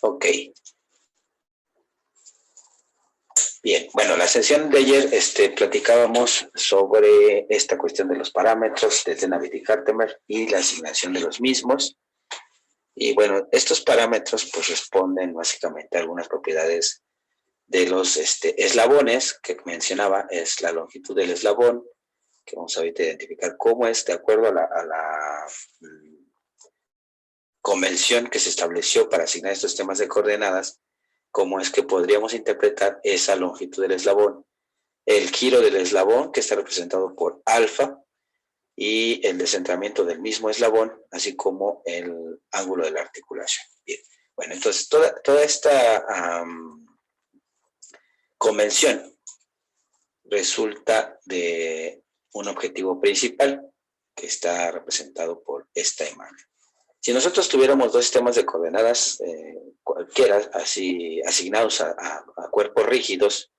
Ok. Bien, bueno, la sesión de ayer platicábamos sobre esta cuestión de los parámetros desde Navidi-Hartemer y la asignación de los mismos. Y bueno, estos parámetros pues responden básicamente a algunas propiedades de los eslabones que mencionaba. Es la longitud del eslabón, que vamos ahorita a identificar cómo es de acuerdo a la convención que se estableció para asignar estos sistemas de coordenadas, cómo es que podríamos interpretar esa longitud del eslabón, el giro del eslabón, que está representado por alfa, y el descentramiento del mismo eslabón, así como el ángulo de la articulación. Bien, bueno, entonces toda esta convención resulta de un objetivo principal que está representado por esta imagen. Si nosotros tuviéramos dos sistemas de coordenadas cualquiera, así asignados a cuerpos rígidos,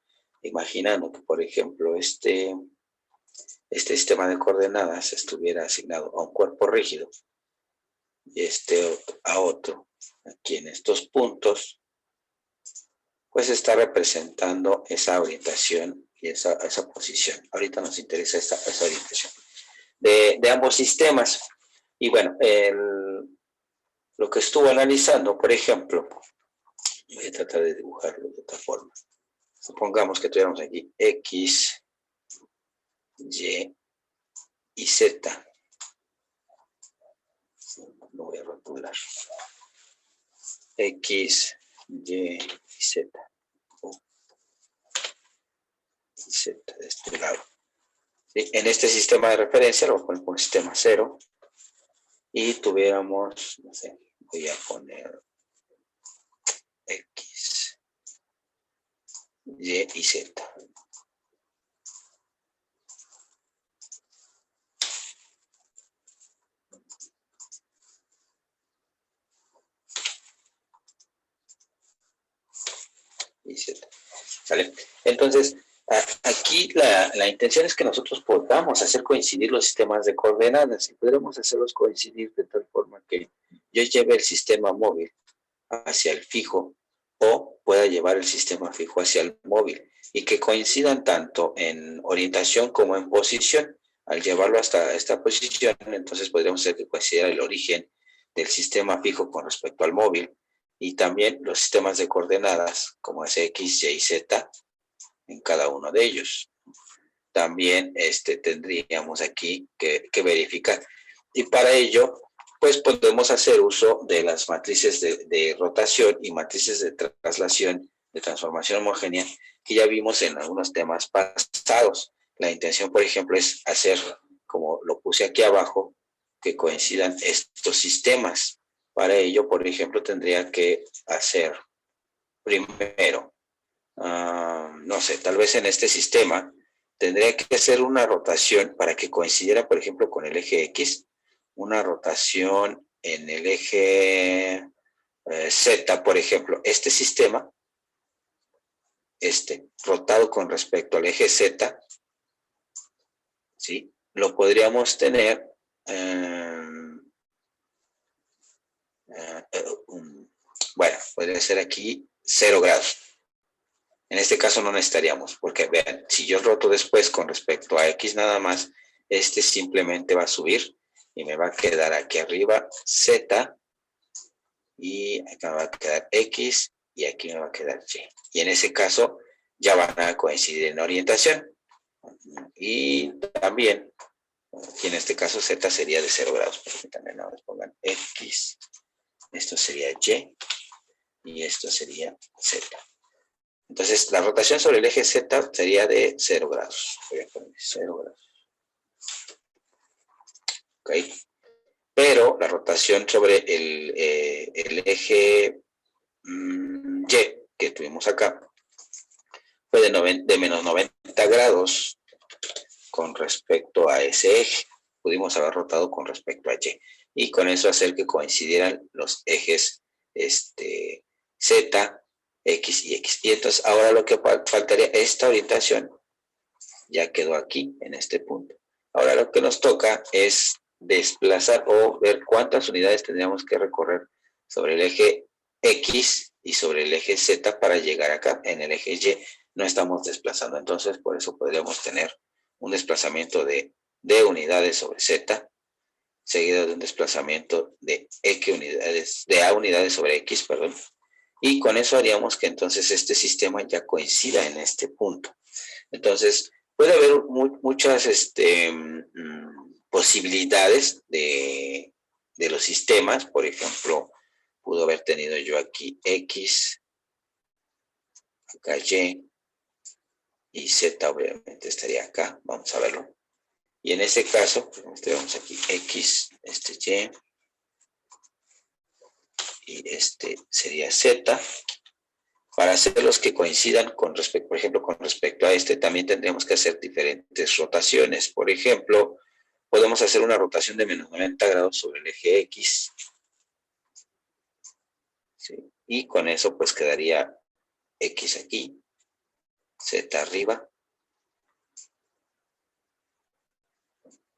imaginando que, por ejemplo, este sistema de coordenadas estuviera asignado a un cuerpo rígido y a otro, aquí en estos puntos, pues está representando esa orientación y esa posición. Ahorita nos interesa esa orientación de ambos sistemas. Y bueno, lo que estuvo analizando, por ejemplo, voy a tratar de dibujarlo de otra forma. Supongamos que tuviéramos aquí X, Y y Z. Lo voy a rotular. X, Y y Z. Y Z de este lado. ¿Sí? En este sistema de referencia lo voy a poner sistema 0. Y tuviéramos, no sé, voy a poner X, Y y Z. Y Z. ¿Sale? Entonces, aquí la intención es que nosotros podamos hacer coincidir los sistemas de coordenadas y podremos hacerlos coincidir de tal forma que yo lleve el sistema móvil hacia el fijo o pueda llevar el sistema fijo hacia el móvil y que coincidan tanto en orientación como en posición. Al llevarlo hasta esta posición, entonces podríamos hacer que coincida el origen del sistema fijo con respecto al móvil y también los sistemas de coordenadas como es X, Y y Z en cada uno de ellos. También tendríamos aquí que verificar. Y para ello, pues podemos hacer uso de las matrices de rotación y matrices de traslación, de transformación homogénea, que ya vimos en algunos temas pasados. La intención, por ejemplo, es hacer, como lo puse aquí abajo, que coincidan estos sistemas. Para ello, por ejemplo, tendría que hacer primero, no sé, tal vez en este sistema, tendría que hacer una rotación para que coincidiera, por ejemplo, con el eje X, una rotación en el eje Z, por ejemplo, este sistema, rotado con respecto al eje Z, ¿sí? Lo podríamos tener, bueno, podría ser aquí 0 grados. En este caso no necesitaríamos, porque vean, si yo roto después con respecto a X nada más, simplemente va a subir y me va a quedar aquí arriba Z y acá me va a quedar X y aquí me va a quedar Y. Y en ese caso ya van a coincidir en orientación. Y también, aquí en este caso Z sería de 0 grados, porque también ahora pongan X, esto sería Y esto sería Z. Entonces, la rotación sobre el eje Z sería de 0 grados. Voy a poner 0 grados. ¿Ok? Pero la rotación sobre el eje Y que tuvimos acá fue de menos 90 grados con respecto a ese eje. Pudimos haber rotado con respecto a Y. Y con eso hacer que coincidieran los ejes Z, X y X. Y entonces ahora lo que faltaría, esta orientación ya quedó aquí, en este punto. Ahora lo que nos toca es desplazar o ver cuántas unidades tendríamos que recorrer sobre el eje X y sobre el eje Z para llegar acá. En el eje Y no estamos desplazando, entonces por eso podríamos tener un desplazamiento de D unidades sobre Z, seguido de un desplazamiento de X unidades, de A unidades sobre X, perdón. Y con eso haríamos que entonces este sistema ya coincida en este punto. Entonces, puede haber muchas posibilidades de los sistemas. Por ejemplo, pudo haber tenido yo aquí X, acá y Z obviamente estaría acá. Vamos a verlo. Y en este caso, tenemos aquí X, Y este sería Z. Para hacerlos que coincidan con respecto, por ejemplo, con respecto a este, también tendríamos que hacer diferentes rotaciones. Por ejemplo, podemos hacer una rotación de menos 90 grados sobre el eje X. ¿Sí? Y con eso pues quedaría X aquí, Z arriba.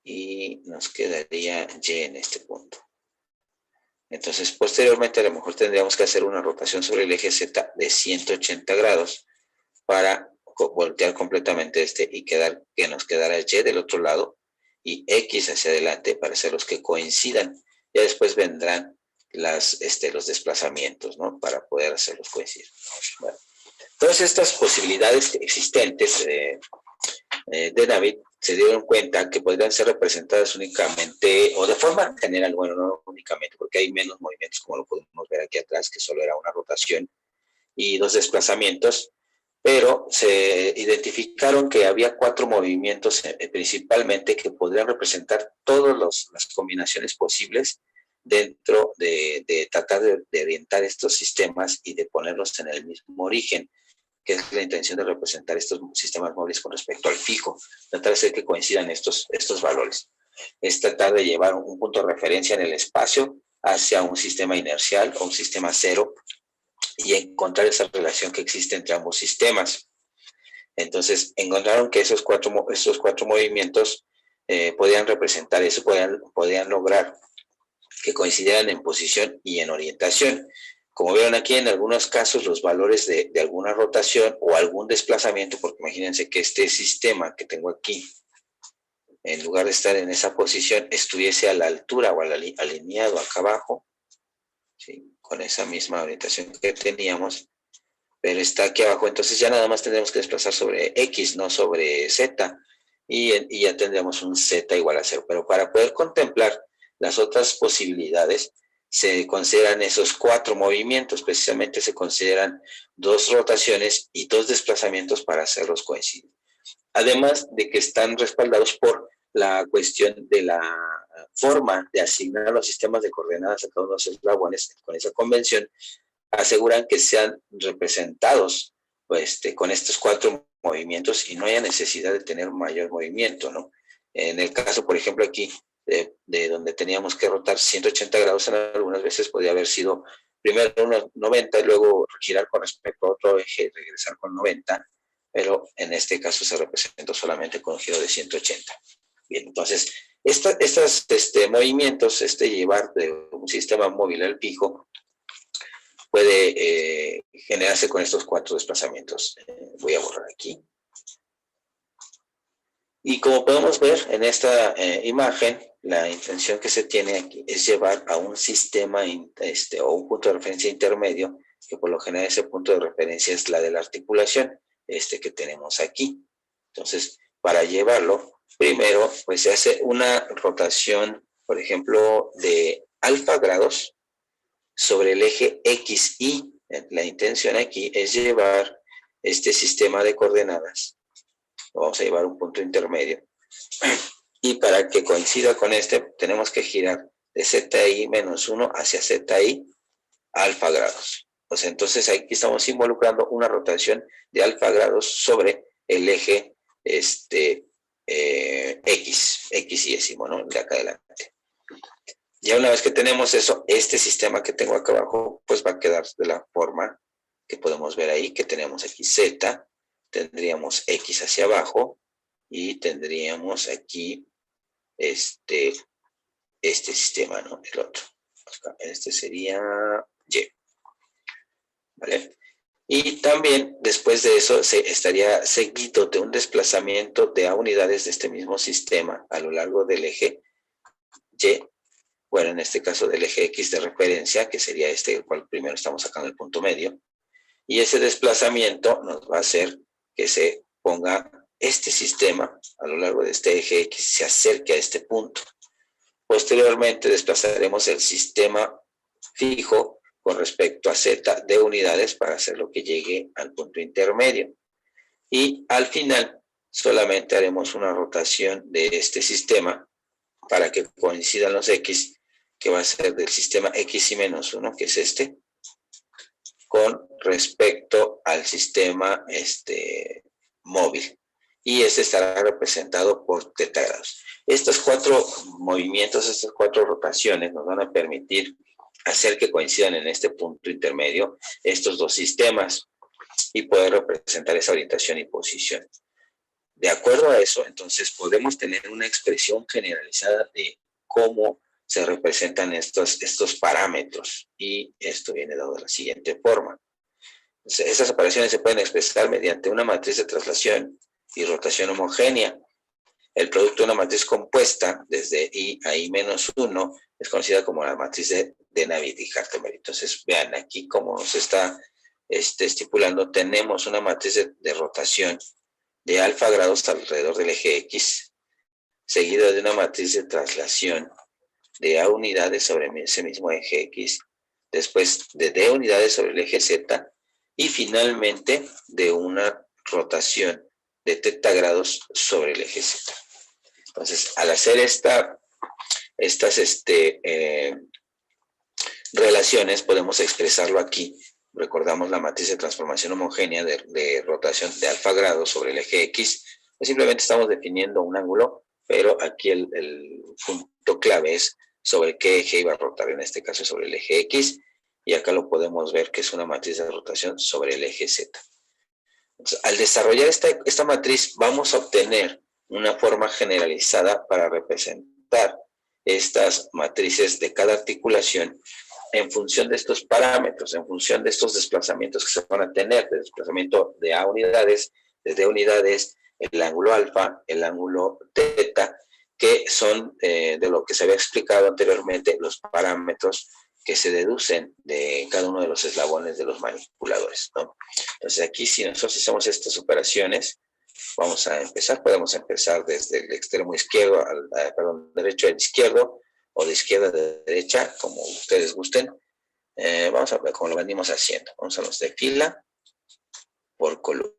Y nos quedaría Y en este punto. Entonces, posteriormente a lo mejor tendríamos que hacer una rotación sobre el eje Z de 180 grados para voltear completamente y que nos quedara Y del otro lado y X hacia adelante para hacerlos que coincidan. Ya después vendrán los desplazamientos, ¿no? Para poder hacerlos coincidir. Bueno, todas estas posibilidades existentes de Navid se dieron cuenta que podrían ser representadas únicamente o de forma general, bueno, no únicamente, porque hay menos movimientos como lo podemos ver aquí atrás, que solo era una rotación y 2 desplazamientos, pero se identificaron que había 4 movimientos principalmente que podrían representar todas las combinaciones posibles dentro de tratar de orientar estos sistemas y de ponerlos en el mismo origen, que es la intención de representar estos sistemas móviles con respecto al fijo, tratar de hacer que coincidan estos valores. Es tratar de llevar un punto de referencia en el espacio hacia un sistema inercial o un sistema cero y encontrar esa relación que existe entre ambos sistemas. Entonces, encontraron que estos cuatro movimientos podían representar eso, podían lograr que coincidieran en posición y en orientación. Como vieron aquí, en algunos casos los valores de alguna rotación o algún desplazamiento, porque imagínense que este sistema que tengo aquí, en lugar de estar en esa posición, estuviese a la altura o alineado acá abajo, ¿sí? Con esa misma orientación que teníamos, pero está aquí abajo, entonces ya nada más tendremos que desplazar sobre X, no sobre Z, y ya tendríamos un Z igual a 0. Pero para poder contemplar las otras posibilidades, se consideran esos 4 movimientos, precisamente se consideran 2 rotaciones y 2 desplazamientos para hacerlos coincidir. Además de que están respaldados por la cuestión de la forma de asignar los sistemas de coordenadas a cada uno de los eslabones con esa convención, aseguran que sean representados con estos 4 movimientos y no haya necesidad de tener mayor movimiento, ¿no? En el caso, por ejemplo, aquí, de donde teníamos que rotar 180 grados, en algunas veces podría haber sido primero unos 90 y luego girar con respecto a otro eje y regresar con 90, pero en este caso se representó solamente con un giro de 180. Bien, entonces, estos movimientos, llevar de un sistema móvil al fijo, puede generarse con estos 4 desplazamientos. Voy a borrar aquí. Y como podemos ver en esta imagen, la intención que se tiene aquí es llevar a un sistema o un punto de referencia intermedio, que por lo general ese punto de referencia es la de la articulación, que tenemos aquí. Entonces, para llevarlo, primero, pues se hace una rotación, por ejemplo, de alfa grados sobre el eje XY. La intención aquí es llevar este sistema de coordenadas, lo vamos a llevar a un punto intermedio, y para que coincida con tenemos que girar de ZI menos 1 hacia ZI alfa grados. O sea, entonces aquí estamos involucrando una rotación de alfa grados sobre el eje XY, ¿no? De acá adelante. Ya una vez que tenemos eso, este sistema que tengo acá abajo, pues va a quedar de la forma que podemos ver ahí, que tenemos aquí Z, tendríamos X hacia abajo, y tendríamos aquí este sistema, ¿no? El otro. Este sería Y. ¿vale? Y también después de eso se estaría seguido de un desplazamiento de A unidades de este mismo sistema a lo largo del eje Y, bueno, en este caso del eje X de referencia, que sería este, el cual primero estamos sacando el punto medio, y ese desplazamiento nos va a hacer que se ponga este sistema a lo largo de este eje X, se acerque a este punto. Posteriormente desplazaremos el sistema fijo con respecto a Z de unidades para hacerlo que llegue al punto intermedio. Y al final solamente haremos una rotación de este sistema para que coincidan los X, que va a ser del sistema X y menos 1, que es este, con respecto al sistema móvil. Y este estará representado por teta grados. Estos 4 movimientos, estas 4 rotaciones nos van a permitir hacer que coincidan en este punto intermedio estos dos sistemas y poder representar esa orientación y posición. De acuerdo a eso, entonces podemos tener una expresión generalizada de cómo se representan estos parámetros, y esto viene dado de la siguiente forma. Entonces, estas operaciones se pueden expresar mediante una matriz de traslación y rotación homogénea. El producto de una matriz compuesta desde I a I menos 1 es conocida como la matriz de Navier-Hartemeyer. Entonces, vean aquí cómo nos está estipulando. Tenemos una matriz de rotación de alfa grados alrededor del eje X, seguida de una matriz de traslación de A unidades sobre ese mismo eje X, después de D unidades sobre el eje Z, y finalmente de una rotación de teta grados sobre el eje Z. Entonces, al hacer estas relaciones, podemos expresarlo aquí. Recordamos la matriz de transformación homogénea de rotación de alfa grados sobre el eje X. Pues simplemente estamos definiendo un ángulo, pero aquí el punto clave es sobre qué eje iba a rotar, en este caso sobre el eje X, y acá lo podemos ver que es una matriz de rotación sobre el eje Z. Entonces, al desarrollar esta matriz, vamos a obtener una forma generalizada para representar estas matrices de cada articulación en función de estos parámetros, en función de estos desplazamientos que se van a tener, de desplazamiento de A unidades, de D unidades, el ángulo alfa, el ángulo teta, que son de lo que se había explicado anteriormente, los parámetros que se deducen de cada uno de los eslabones de los manipuladores, ¿no? Entonces aquí, si nosotros hacemos estas operaciones, vamos a empezar, podemos empezar desde el extremo izquierdo, derecho al izquierdo, o de izquierda a derecha, como ustedes gusten. Vamos a ver cómo lo venimos haciendo. Vamos a los de fila por columna.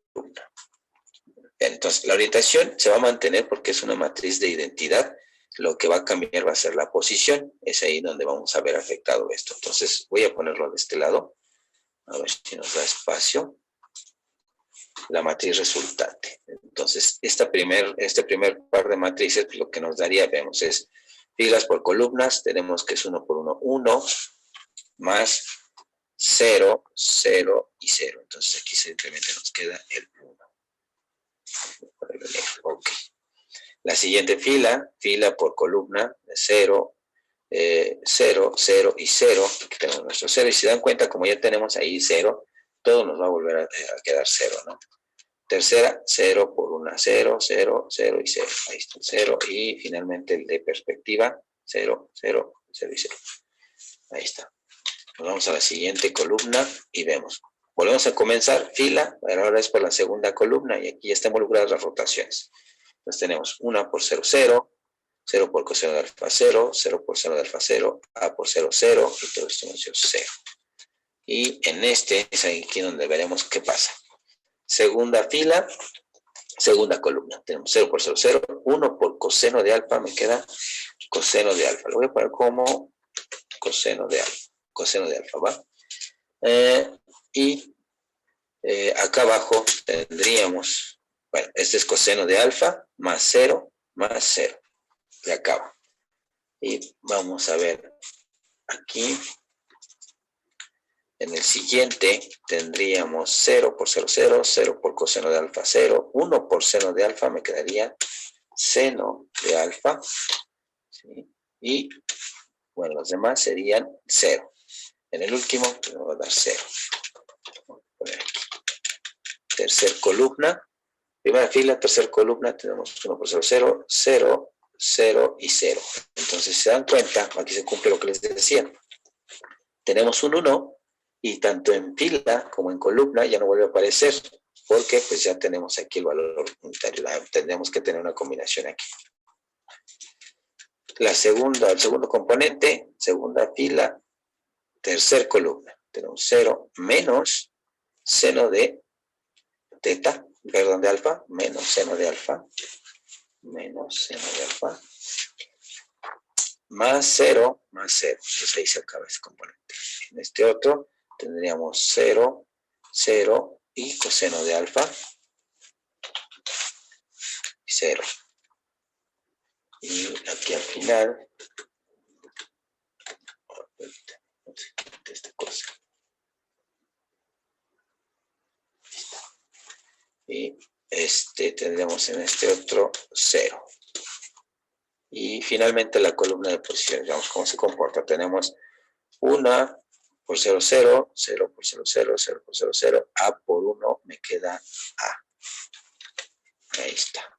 Entonces, la orientación se va a mantener porque es una matriz de identidad. Lo que va a cambiar va a ser la posición. Es ahí donde vamos a ver afectado esto. Entonces, voy a ponerlo de este lado. A ver si nos da espacio. La matriz resultante. Entonces, este primer par de matrices, lo que nos daría, vemos, es filas por columnas. Tenemos que es 1 por 1, 1, más 0, 0 y 0. Entonces, aquí simplemente nos queda el 1. Ok. La siguiente fila por columna, 0, 0, 0 y 0. Aquí tenemos nuestro 0. Y si dan cuenta, como ya tenemos ahí 0, todo nos va a volver a quedar 0, ¿no? Tercera, 0 por 1, 0, 0, 0 y 0. Ahí está el 0. Y finalmente el de perspectiva, 0, 0, 0 y 0. Ahí está. Nos vamos a la siguiente columna y vemos. Volvemos a comenzar fila, pero ahora es por la segunda columna y aquí ya están involucradas las rotaciones. Entonces tenemos 1 por 0, 0, 0 por coseno de alfa 0, 0 por seno de alfa 0, A por 0, 0 y todo esto nos dio 0. Y en este es aquí donde veremos qué pasa. Segunda fila, segunda columna. Tenemos 0 por 0, 0, 1 por coseno de alfa, me queda coseno de alfa. Lo voy a poner como coseno de alfa. Coseno de alfa, ¿va? Acá abajo tendríamos, bueno, este es coseno de alfa más 0 más 0. Y acaba. Y vamos a ver aquí. En el siguiente tendríamos 0 por 0, 0, 0 por coseno de alfa 0, 1 por seno de alfa me quedaría seno de alfa, ¿sí? Y bueno, los demás serían 0. En el último me va a dar 0. Vamos a poner aquí. Tercer columna. Primera fila, tercera columna, tenemos 1 por 0, 0, 0, 0 y 0. Entonces, si se dan cuenta, aquí se cumple lo que les decía. Tenemos un 1 y tanto en fila como en columna ya no vuelve a aparecer, porque pues ya tenemos aquí el valor unitario. Tendremos que tener una combinación aquí. El segundo componente, segunda fila, tercer columna. Tenemos 0 menos seno de teta, perdón, de alfa, menos seno de alfa, más 0, más 0. Entonces ahí se acaba ese componente. En este otro tendríamos 0, 0 y coseno de alfa, 0. Y aquí al final, esta cosa. Y tendremos en este otro 0. Y finalmente la columna de posiciones, veamos cómo se comporta. Tenemos 1 por 0, 0, 0 por 0, 0, 0 por 0, 0, A por 1 me queda A. Ahí está.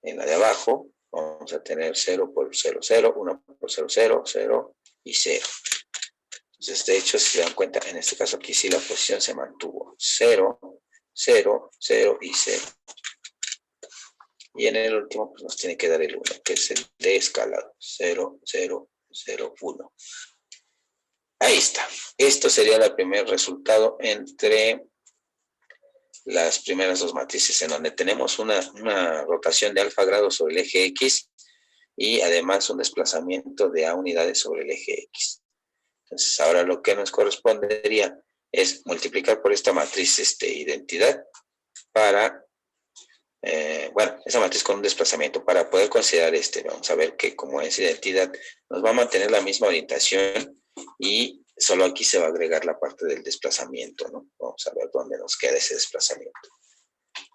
En la de abajo vamos a tener 0 por 0, 0, 1 por 0, 0, 0 y 0. Entonces, de hecho, si se dan cuenta, en este caso aquí sí la posición se mantuvo. 0, 0, 0 y 0. Y en el último pues nos tiene que dar el 1, que es el de escalado. 0, 0, 0, 1. Ahí está. Esto sería el primer resultado entre las primeras dos matrices, en donde tenemos una rotación de alfa grados sobre el eje X y además un desplazamiento de A unidades sobre el eje X. Entonces, ahora lo que nos correspondería es multiplicar por esta matriz identidad para, esa matriz con un desplazamiento para poder considerar vamos a ver que como es identidad, nos va a mantener la misma orientación y solo aquí se va a agregar la parte del desplazamiento, ¿no? Vamos a ver dónde nos queda ese desplazamiento.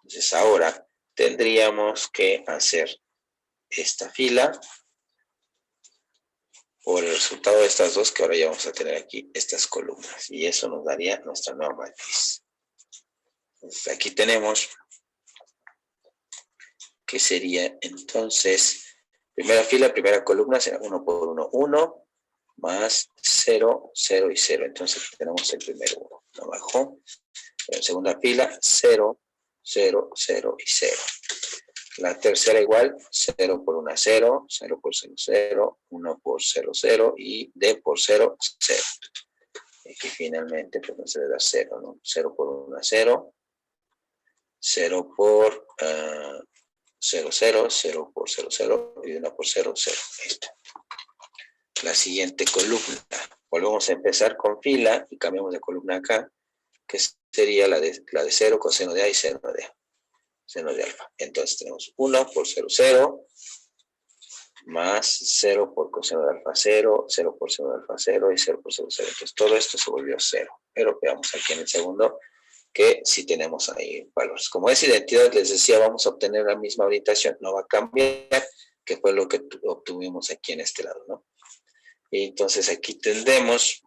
Entonces, ahora tendríamos que hacer esta fila por el resultado de estas dos, que ahora ya vamos a tener aquí estas columnas. Y eso nos daría nuestra nueva matriz. Entonces, aquí tenemos que sería entonces, primera fila, primera columna, será 1 por 1, 1, más 0, 0 y 0. Entonces tenemos el primer 1. Abajo, en segunda fila, 0, 0, 0 y 0. La tercera igual, 0 por 1, 0, 0 por 0, 0, 1 por 0, 0 y D por 0, 0. Aquí finalmente pues nos debe dar 0, ¿no? 0 por 1, 0, 0 por 0, 0, 0 por 0, 0 y 1 por 0, 0. Ahí está. La siguiente columna. Volvemos a empezar con fila y cambiamos de columna acá, que sería la de 0, coseno de A y seno de A. Seno de alfa. Entonces tenemos 1 por 0, 0, más 0 por coseno de alfa 0, 0 por seno de alfa 0 y 0 por 0, 0. Entonces todo esto se volvió 0. Pero veamos aquí en el segundo que sí tenemos ahí valores. Como es identidad, les decía, vamos a obtener la misma orientación. No va a cambiar, que fue lo que obtuvimos aquí en este lado, ¿no? Y entonces aquí tendremos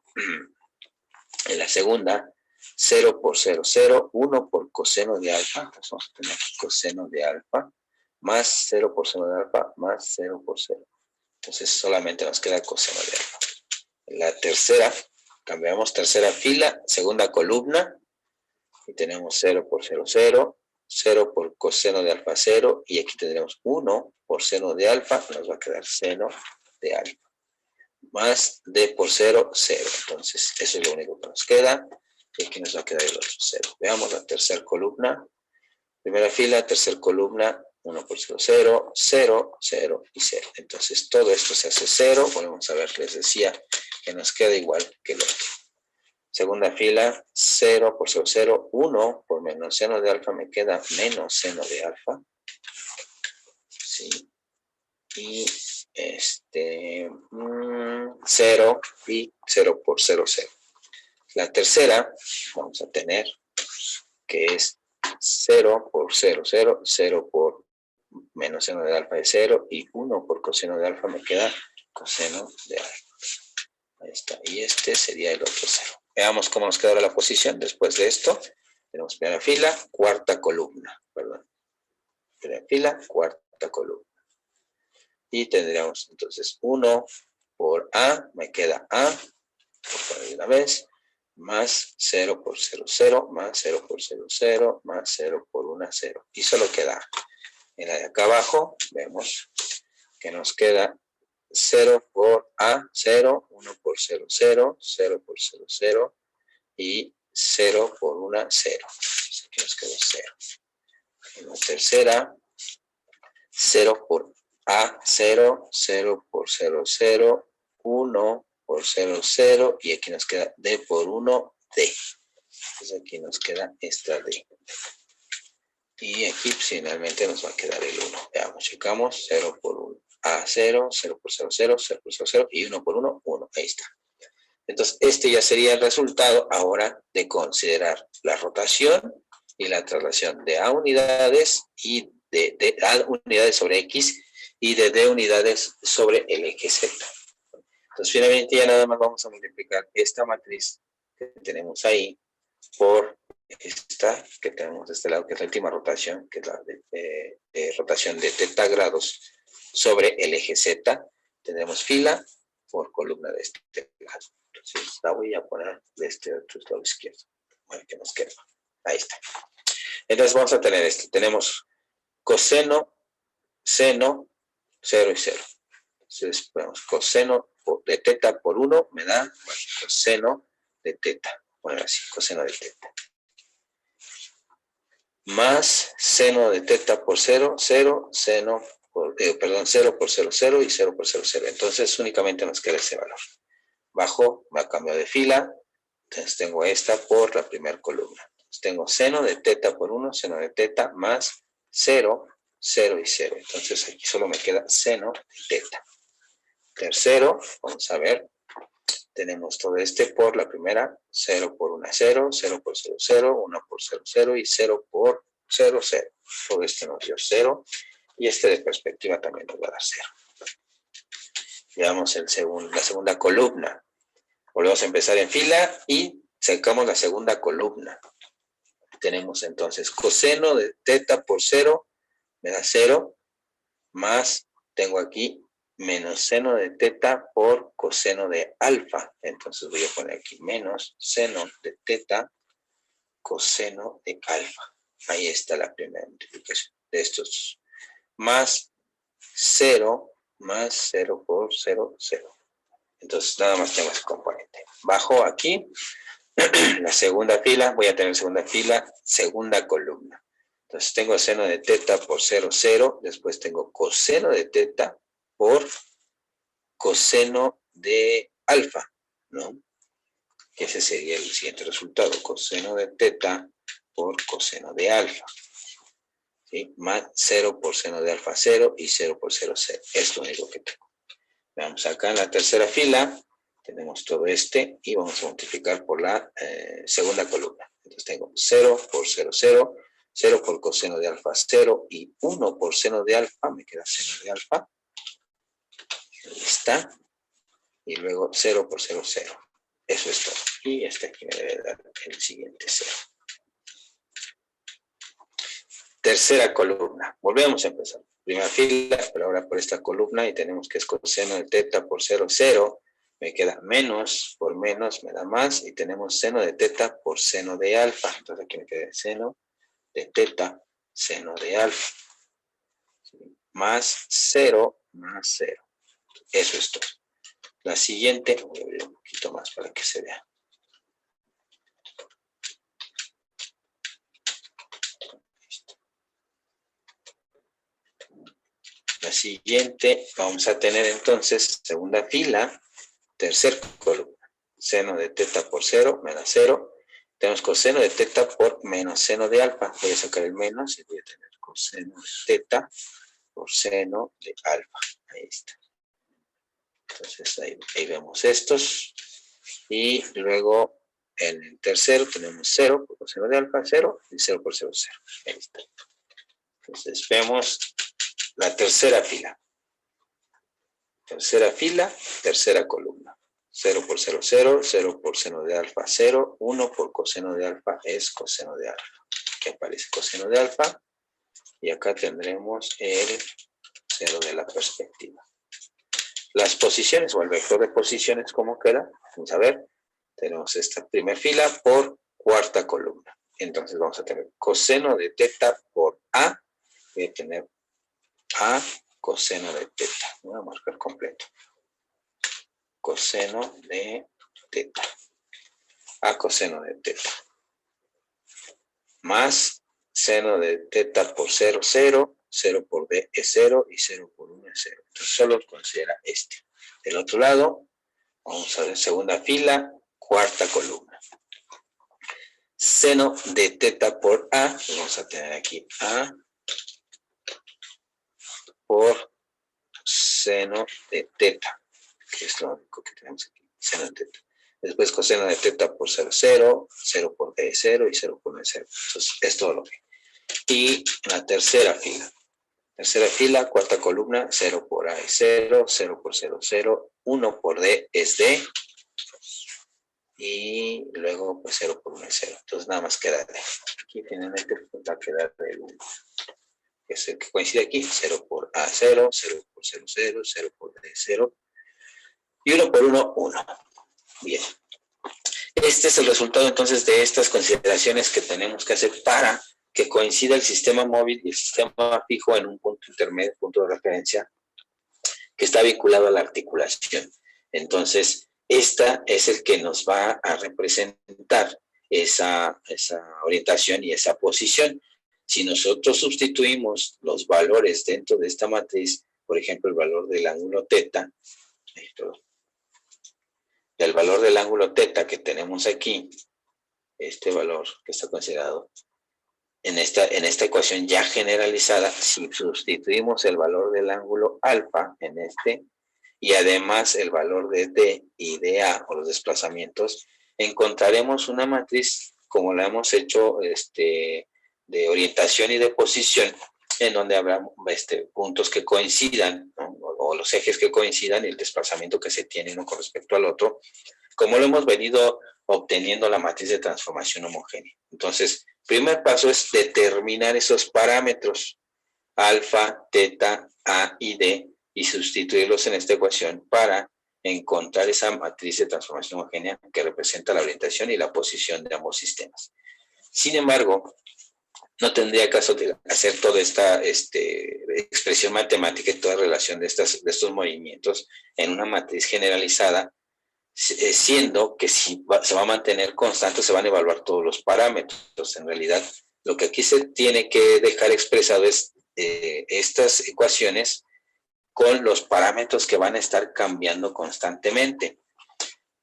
en la segunda 0 por 0, 0, 1 por coseno de alfa, entonces vamos a tener aquí coseno de alfa, más 0 por seno de alfa, más 0 por 0. Entonces solamente nos queda coseno de alfa. En la tercera, cambiamos tercera fila, segunda columna, y tenemos 0 por 0, 0, 0 por coseno de alfa 0, y aquí tendremos 1 por seno de alfa, nos va a quedar seno de alfa. Más D por 0, 0. Entonces, eso es lo único que nos queda. Y aquí nos va a quedar el otro 0. Veamos la tercera columna. Primera fila, tercera columna, 1 por 0, 0, 0, 0 y 0. Entonces, todo esto se hace 0. Volvemos a ver que les decía que nos queda igual que el otro. Segunda fila, 0 por 0, 0, 1 por menos seno de alfa me queda menos seno de alfa. Sí. Y 0 y 0 por 0, 0. La tercera vamos a tener que es 0 por 0, 0, 0 por menos seno de alfa de 0 y 1 por coseno de alfa me queda coseno de alfa. Ahí está. Y este sería el otro 0. Veamos cómo nos queda ahora la posición después de esto. Tenemos primera fila, cuarta columna, perdón. Primera fila, cuarta columna. Y tendríamos entonces 1 por A, me queda A, por poner una vez, más 0 por 0, 0, más 0 por 0, 0, más 0 por 1, 0. Y solo queda en la de acá abajo, vemos que nos queda 0 por A, 0, 1 por 0, 0, 0 por 0, 0, y 0 por 1, 0. Aquí nos quedó 0. En la tercera, 0 por A, 0, 0 por 0, 0, 1 por 0, 0, y aquí nos queda D por 1, D. Entonces aquí nos queda esta D. Y aquí finalmente nos va a quedar el 1. Veamos, checamos, 0 por 1, A, 0, 0 por 0, 0, 0 por 0, 0, y 1 por 1, 1. Ahí está. Entonces, este ya sería el resultado ahora de considerar la rotación y la traslación de A unidades y de A unidades sobre X y de D unidades sobre el eje Z. Entonces, finalmente ya nada más vamos a multiplicar esta matriz que tenemos ahí por esta que tenemos de este lado, que es la última rotación, que es la de rotación de θ grados sobre el eje Z. Tendremos fila por columna de este lado. Entonces la voy a poner de este otro lado izquierdo. Bueno, que nos queda. Ahí está. Entonces vamos a tener esto. Tenemos coseno, seno, 0 y 0. Entonces ponemos coseno de θ por 1 me da, bueno, coseno de θ. Bueno, así, coseno de θ. Más seno de θ por 0, 0, seno por, 0 por 0, 0 y 0 por 0, 0. Entonces únicamente nos queda ese valor. Bajo, va a cambiar de fila, entonces tengo esta por la primera columna. Entonces tengo seno de θ por 1, seno de θ más 0, 0 y 0. Entonces aquí solo me queda seno de θ. Tercero, vamos a ver, tenemos todo este por la primera, 0 por 1, 0, 0 por 0, 0, 1 por 0, 0 y 0 por 0, 0. Todo este nos dio 0 y este de perspectiva también nos va a dar 0. Veamos la segunda columna. Volvemos a empezar en fila y sacamos la segunda columna. Tenemos entonces coseno de θ por 0 me da 0, más tengo aquí menos seno de θ por coseno de alfa. Entonces voy a poner aquí menos seno de θ coseno de alfa. Ahí está la primera multiplicación de estos. Más 0 más 0 por 0, 0. Entonces nada más tengo ese componente. Bajo aquí, la segunda fila, voy a tener segunda fila, segunda columna. Entonces tengo seno de θ por 0, 0. Después tengo coseno de θ por coseno de alfa, ¿no? Que ese sería el siguiente resultado. Coseno de θ por coseno de alfa. ¿Sí? Más 0 por seno de alfa 0 y 0 por 0, 0. Es lo único que tengo. Veamos acá en la tercera fila, tenemos todo este y vamos a multiplicar por la segunda columna. Entonces tengo 0 por 0, 0, 0 por coseno de alfa 0 y 1 por seno de alfa, me queda seno de alfa. Ahí está. Y luego 0 por 0, 0. Eso es todo. Y este aquí me debe dar el siguiente 0. Tercera columna. Volvemos a empezar. Primera fila, pero ahora por esta columna y tenemos que es coseno de θ por 0, 0. Me queda menos por menos, me da más. Y tenemos seno de θ por seno de alfa. Entonces aquí me queda seno de θ, seno de alfa. Más 0, más 0. Eso es todo. La siguiente, voy a abrir un poquito más para que se vea. La siguiente, vamos a tener entonces segunda fila, tercera columna. Seno de θ por 0, menos 0. Tenemos coseno de θ por menos seno de alfa. Voy a sacar el menos y voy a tener coseno de θ por seno de alfa. Ahí está. Entonces ahí vemos estos. Y luego en el tercero tenemos 0 por coseno de alfa, 0 y 0 por 0, 0. Ahí está. Entonces vemos la tercera fila. Tercera fila, tercera columna. 0 por 0, 0, 0 por seno de alfa, 0, 1 por coseno de alfa es coseno de alfa. Aquí aparece coseno de alfa y acá tendremos el 0 de la perspectiva. Las posiciones o el vector de posiciones, ¿cómo queda? Vamos a ver, tenemos esta primera fila por cuarta columna. Entonces vamos a tener coseno de teta por A, voy a tener A coseno de teta, voy a marcar completo. Coseno de teta, A coseno de teta, más seno de teta por 0, 0, 0 por B es 0 y 0 por 1 es 0. Entonces solo considera este. Del otro lado, vamos a ver segunda fila, cuarta columna. Seno de teta por A, vamos a tener aquí A por seno de teta, que es lo único que tenemos aquí, seno de teta. Después coseno de teta por 0, 0, 0 por B es 0 y 0 por 1 es 0. Entonces es todo lo que. Y la tercera fila, cuarta columna, 0 por A es 0, 0 por 0, 0, 1 por D es D, y luego pues 0 por 1 es 0. Entonces nada más queda D. Aquí finalmente va a quedar el 1, que es el que coincide aquí, 0 por A 0, 0 por 0, 0, 0 por D 0, y 1 por 1, 1. Bien. Este es el resultado entonces de estas consideraciones que tenemos que hacer para que coincida el sistema móvil y el sistema fijo en un punto intermedio, punto de referencia, que está vinculado a la articulación. Entonces, esta es el que nos va a representar esa orientación y esa posición. Si nosotros sustituimos los valores dentro de esta matriz, por ejemplo, el valor del ángulo teta, el valor del ángulo teta que tenemos aquí, este valor que está considerado en esta ecuación ya generalizada, si sustituimos el valor del ángulo alfa en este, y además el valor de D y de A, o los desplazamientos, encontraremos una matriz, como la hemos hecho, de orientación y de posición, en donde habrá puntos que coincidan, ¿no? O los ejes que coincidan y el desplazamiento que se tiene uno con respecto al otro, como lo hemos venido obteniendo la matriz de transformación homogénea. Entonces, primer paso es determinar esos parámetros, alfa, teta, A y D, y sustituirlos en esta ecuación para encontrar esa matriz de transformación homogénea que representa la orientación y la posición de ambos sistemas. Sin embargo, no tendría caso de hacer toda esta expresión matemática y toda relación de estos movimientos en una matriz generalizada, siendo que si se va a mantener constante, se van a evaluar todos los parámetros. En realidad, lo que aquí se tiene que dejar expresado es estas ecuaciones con los parámetros que van a estar cambiando constantemente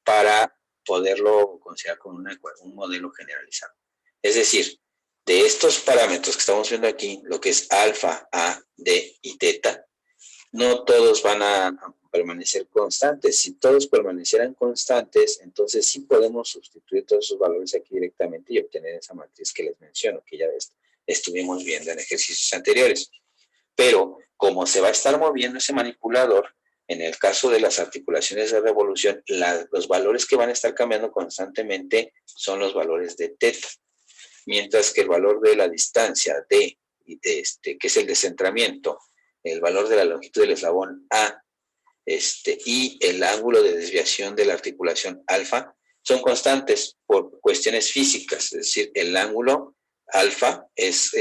para poderlo considerar como un modelo generalizado. Es decir, de estos parámetros que estamos viendo aquí, lo que es alfa, A, D y teta, no todos van a permanecer constantes. Si todos permanecieran constantes, entonces sí podemos sustituir todos esos valores aquí directamente y obtener esa matriz que les menciono, que ya estuvimos viendo en ejercicios anteriores. Pero como se va a estar moviendo ese manipulador, en el caso de las articulaciones de revolución, los valores que van a estar cambiando constantemente son los valores de teta, mientras que el valor de la distancia D, que es el descentramiento, el valor de la longitud del eslabón A, y el ángulo de desviación de la articulación alfa son constantes por cuestiones físicas, es decir, el ángulo alfa es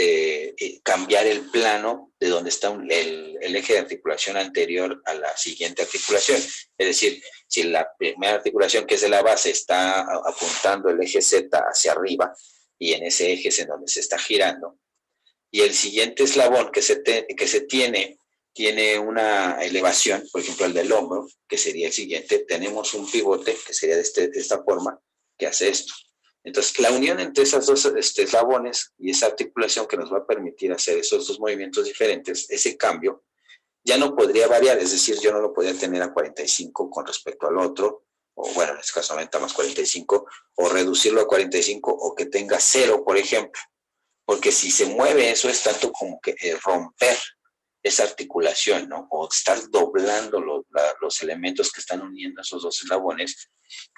cambiar el plano de donde está el eje de articulación anterior a la siguiente articulación. Es decir, si la primera articulación, que es de la base, está apuntando el eje Z hacia arriba, y en ese eje es en donde se está girando, y el siguiente eslabón que se tiene una elevación, por ejemplo el del hombro, que sería el siguiente, tenemos un pivote que sería de esta forma, que hace esto. Entonces, la unión entre esos dos eslabones y esa articulación que nos va a permitir hacer esos dos movimientos diferentes, ese cambio, ya no podría variar, es decir, yo no lo podría tener a 45 con respecto al otro, o bueno, en este caso 90 más 45, o reducirlo a 45, o que tenga 0, por ejemplo, porque si se mueve eso es tanto como que romper esa articulación, ¿no? O estar doblando los elementos que están uniendo esos dos eslabones,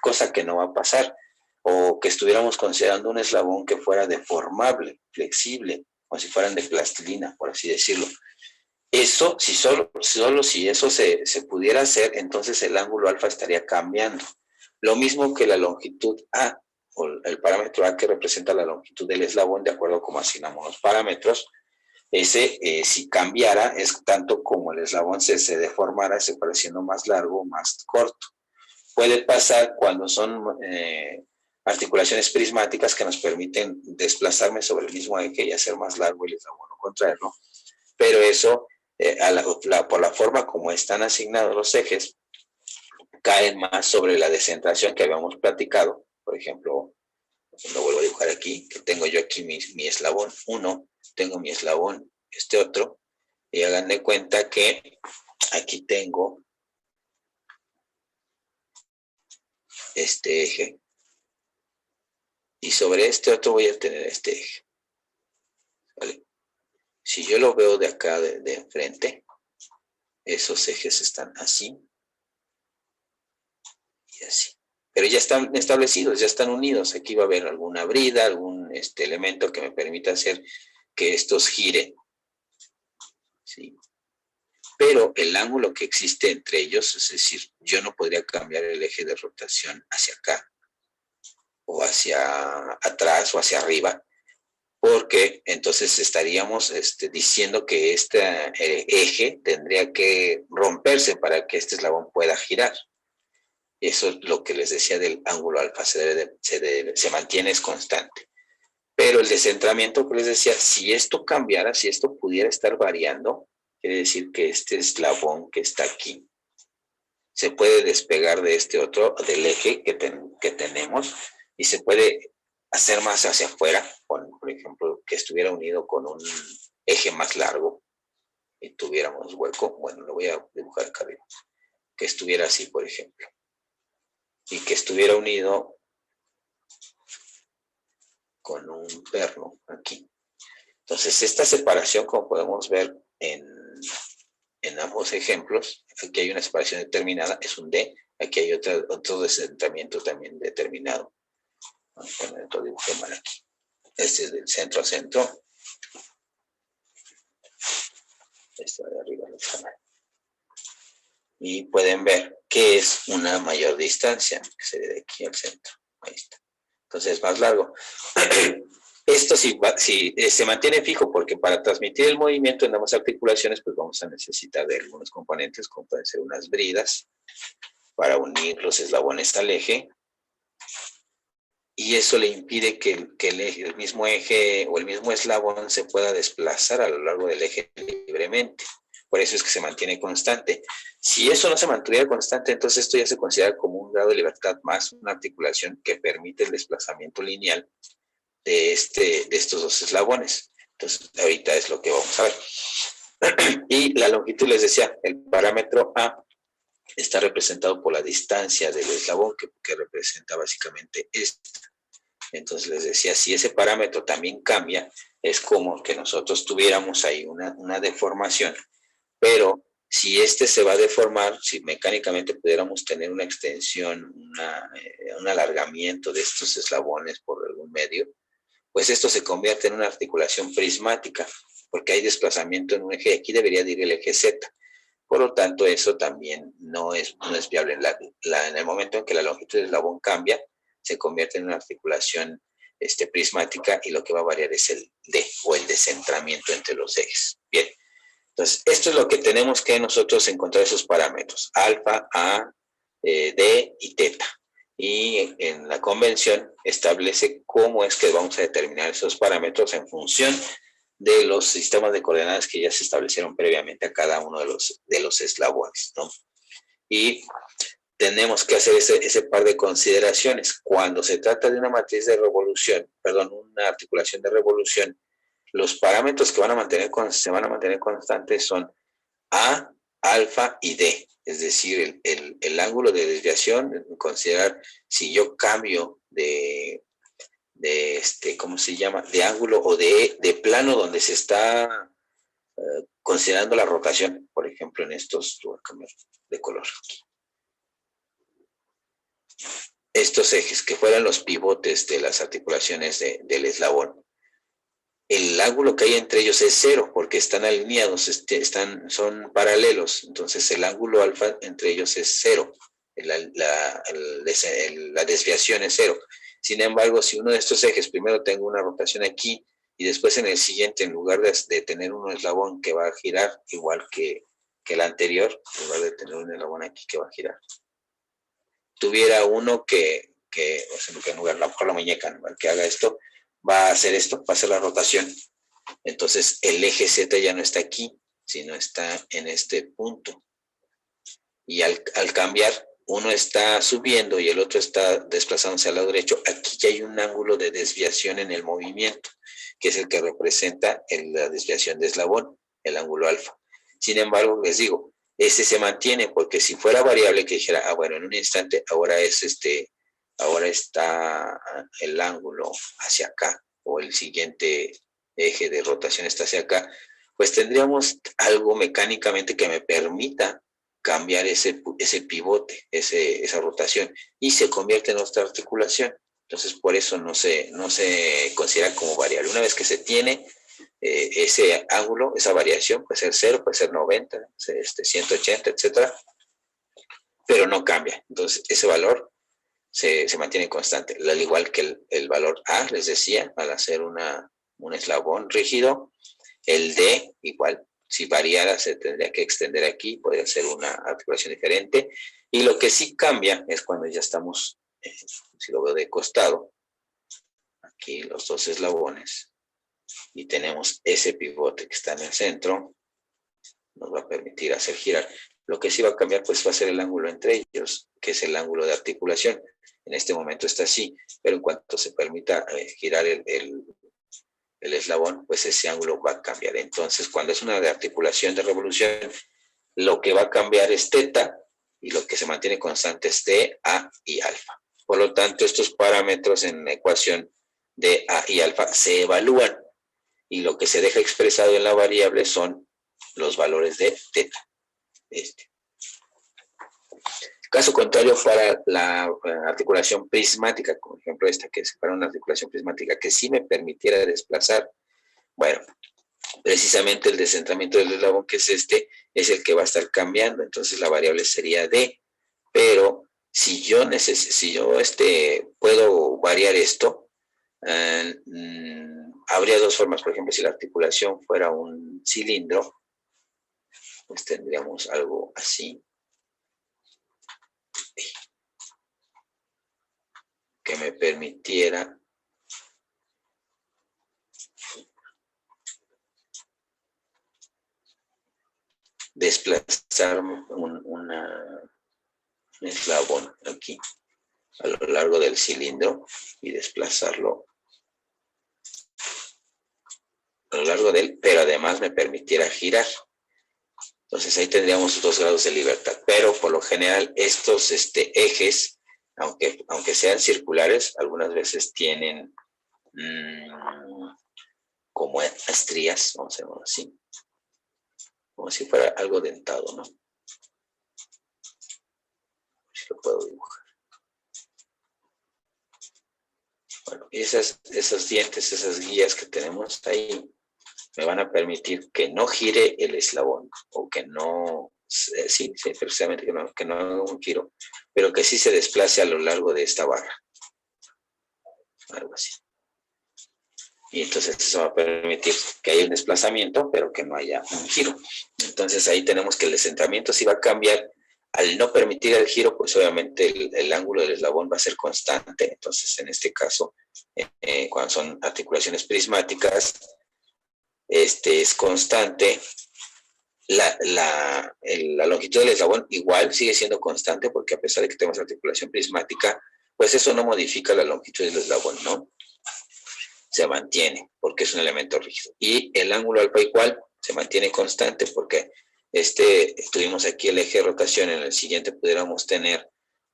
cosa que no va a pasar. O que estuviéramos considerando un eslabón que fuera deformable, flexible, como si fueran de plastilina, por así decirlo. Eso, si solo si eso se pudiera hacer, entonces el ángulo alfa estaría cambiando. Lo mismo que la longitud A, o el parámetro A que representa la longitud del eslabón, de acuerdo a cómo asignamos los parámetros. Ese, si cambiara, es tanto como el eslabón se deformara, se fuera haciendo más largo o más corto. Puede pasar cuando son articulaciones prismáticas que nos permiten desplazarme sobre el mismo eje y hacer más largo el eslabón o contraerlo, pero eso, por la forma como están asignados los ejes, caen más sobre la descentración que habíamos platicado. Por ejemplo, lo vuelvo a dibujar aquí, que tengo yo aquí mi eslabón 1, tengo mi eslabón este otro, y hagan de cuenta que aquí tengo este eje, y sobre este otro voy a tener este eje, ¿vale? Si yo lo veo de acá, de enfrente, esos ejes están así y así. Pero ya están establecidos, ya están unidos. Aquí va a haber alguna brida, algún elemento que me permita hacer que estos giren, ¿sí? Pero el ángulo que existe entre ellos, es decir, yo no podría cambiar el eje de rotación hacia acá, o hacia atrás, o hacia arriba, porque entonces estaríamos diciendo que este eje tendría que romperse para que este eslabón pueda girar. Eso es lo que les decía del ángulo alfa, se mantiene, es constante. Pero el descentramiento que les decía, si esto cambiara, si esto pudiera estar variando, quiere decir que este eslabón que está aquí se puede despegar de este otro, del eje que tenemos, y se puede hacer más hacia afuera, por ejemplo, que estuviera unido con un eje más largo y tuviéramos hueco. Bueno, lo voy a dibujar acá arriba. Que estuviera así, por ejemplo. Y que estuviera unido con un perno aquí. Entonces, esta separación, como podemos ver en ambos ejemplos, aquí hay una separación determinada, es un D, aquí hay otro descentramiento también determinado. Vamos a poner otro dibujo mal aquí. Este es del centro a centro. Este de arriba lo está. Y pueden ver que es una mayor distancia, que sería de aquí al centro. Ahí está. Entonces es más largo. Esto sí se mantiene fijo, porque para transmitir el movimiento en ambas articulaciones, pues vamos a necesitar de algunos componentes, como pueden ser unas bridas, para unir los eslabones al eje, y eso le impide que el mismo eje o el mismo eslabón se pueda desplazar a lo largo del eje libremente. Por eso es que se mantiene constante. Si eso no se mantuviera constante, entonces esto ya se considera como un grado de libertad más, una articulación que permite el desplazamiento lineal de estos dos eslabones. Entonces, ahorita es lo que vamos a ver. Y la longitud, les decía, el parámetro A está representado por la distancia del eslabón, que representa básicamente esta. Entonces les decía, si ese parámetro también cambia, es como que nosotros tuviéramos ahí una deformación, pero si este se va a deformar, si mecánicamente pudiéramos tener una extensión, un alargamiento de estos eslabones por algún medio, pues esto se convierte en una articulación prismática, porque hay desplazamiento en un eje. Aquí debería de ir el eje Z. Por lo tanto, eso también no es viable. En el momento en que la longitud del eslabón cambia, se convierte en una articulación prismática, y lo que va a variar es el D, o el descentramiento entre los ejes. Bien, entonces esto es lo que tenemos que nosotros encontrar, esos parámetros, alfa, A, D y teta. Y en la convención establece cómo es que vamos a determinar esos parámetros en función de los sistemas de coordenadas que ya se establecieron previamente a cada uno de los eslabones, ¿no? Y tenemos que hacer ese par de consideraciones. Cuando se trata de una matriz de revolución, perdón, una articulación de revolución, los parámetros que se van a mantener constantes son A, alfa y D. Es decir, el ángulo de desviación, considerar si yo cambio ¿cómo se llama? De ángulo o de plano donde se está considerando la rotación, por ejemplo, en estos, voy a cambiar de color aquí. Estos ejes que fueran los pivotes de las articulaciones del eslabón, el ángulo que hay entre ellos es 0 porque están alineados, son paralelos, entonces el ángulo alfa entre ellos es 0, la desviación es 0. Sin embargo, si uno de estos ejes primero tengo una rotación aquí y después en el siguiente, en lugar de tener un eslabón que va a girar igual que el anterior, en lugar de tener un eslabón aquí que va a girar, tuviera uno o sea, en lugar de la muñeca, ¿no?, que haga esto, va a hacer esto, va a hacer la rotación. Entonces el eje Z ya no está aquí, sino está en este punto. Y al cambiar, uno está subiendo y el otro está desplazándose al lado derecho. Aquí ya hay un ángulo de desviación en el movimiento, que es el que representa la desviación de eslabón, el ángulo alfa. Sin embargo, les digo, ese se mantiene, porque si fuera variable que dijera, bueno, en un instante, ahora está el ángulo hacia acá, o el siguiente eje de rotación está hacia acá, pues tendríamos algo mecánicamente que me permita cambiar ese pivote, esa rotación, y se convierte en nuestra articulación. Entonces, por eso no se considera como variable. Una vez que se tiene ese ángulo, esa variación, puede ser 0, puede ser 90, 180, etcétera, pero no cambia. Entonces, ese valor se mantiene constante. Al igual que el valor A, les decía, al hacer un eslabón rígido, el D igual, si variara se tendría que extender aquí, podría ser una articulación diferente. Y lo que sí cambia es cuando ya estamos, si lo veo de costado, aquí los dos eslabones, y tenemos ese pivote que está en el centro, nos va a permitir hacer girar. Lo que sí va a cambiar pues va a ser el ángulo entre ellos, que es el ángulo de articulación. En este momento está así, pero en cuanto se permita girar el eslabón, pues ese ángulo va a cambiar. Entonces, cuando es una de articulación de revolución, lo que va a cambiar es teta y lo que se mantiene constante es T, A y alfa. Por lo tanto, estos parámetros en la ecuación de A y alfa se evalúan y lo que se deja expresado en la variable son los valores de teta. Caso contrario, para la articulación prismática, como ejemplo esta, que es para una articulación prismática que sí me permitiera desplazar, bueno, precisamente el descentramiento del eslabón, que es es el que va a estar cambiando, entonces la variable sería D, pero si yo puedo variar esto, habría dos formas. Por ejemplo, si la articulación fuera un cilindro, pues tendríamos algo así, que me permitiera desplazar un eslabón aquí a lo largo del cilindro y desplazarlo a lo largo de él, pero además me permitiera girar. Entonces ahí tendríamos 2 grados de libertad, pero por lo general estos ejes, aunque sean circulares, algunas veces tienen como estrías, vamos a decirlo así, como si fuera algo dentado, ¿no? Si lo puedo dibujar. Bueno, esos dientes, esas guías que tenemos ahí, me van a permitir que no gire el eslabón, o que no, sí, precisamente que no haga un giro, pero que sí se desplace a lo largo de esta barra. Algo así. Y entonces eso va a permitir que haya un desplazamiento, pero que no haya un giro. Entonces ahí tenemos que el descentramiento sí va a cambiar. Al no permitir el giro, pues obviamente el ángulo del eslabón va a ser constante. Entonces en este caso, cuando son articulaciones prismáticas, es constante. La longitud del eslabón igual sigue siendo constante, porque a pesar de que tenemos articulación prismática, pues eso no modifica la longitud del eslabón, ¿no? Se mantiene, porque es un elemento rígido. Y el ángulo alfa igual se mantiene constante, porque tuvimos aquí el eje de rotación. En el siguiente pudiéramos tener,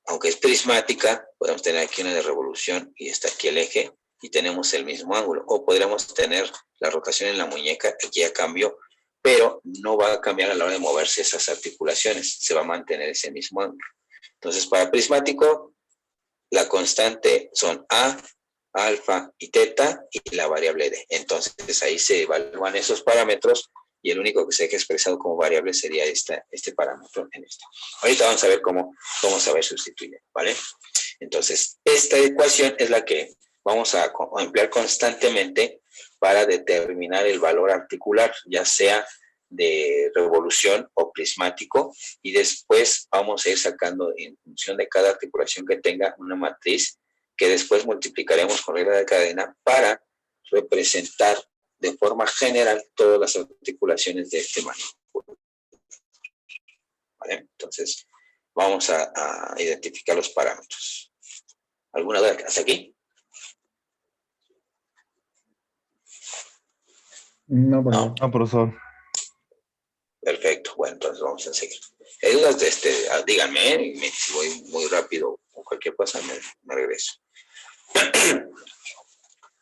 aunque es prismática, podemos tener aquí una de revolución y está aquí el eje, y tenemos el mismo ángulo. O podríamos tener la rotación en la muñeca, aquí ya cambio, pero no va a cambiar a la hora de moverse esas articulaciones, se va a mantener ese mismo ángulo. Entonces, para prismático, la constante son A, alfa y teta y la variable D. Entonces, ahí se evalúan esos parámetros y el único que se deja expresado como variable sería este parámetro en esta. Ahorita vamos a ver cómo se va a ir sustituyendo, ¿vale? Entonces, esta ecuación es la que vamos a emplear constantemente para determinar el valor articular, ya sea de revolución o prismático, y después vamos a ir sacando en función de cada articulación que tenga una matriz que después multiplicaremos con regla de cadena para representar de forma general todas las articulaciones de este manejo. ¿Vale? Entonces, vamos a identificar los parámetros. ¿Alguna duda hasta aquí? No, perdón. No, profesor. Perfecto, bueno, entonces vamos a seguir. ¿Hay dudas de díganme, si voy muy rápido o cualquier cosa me regreso.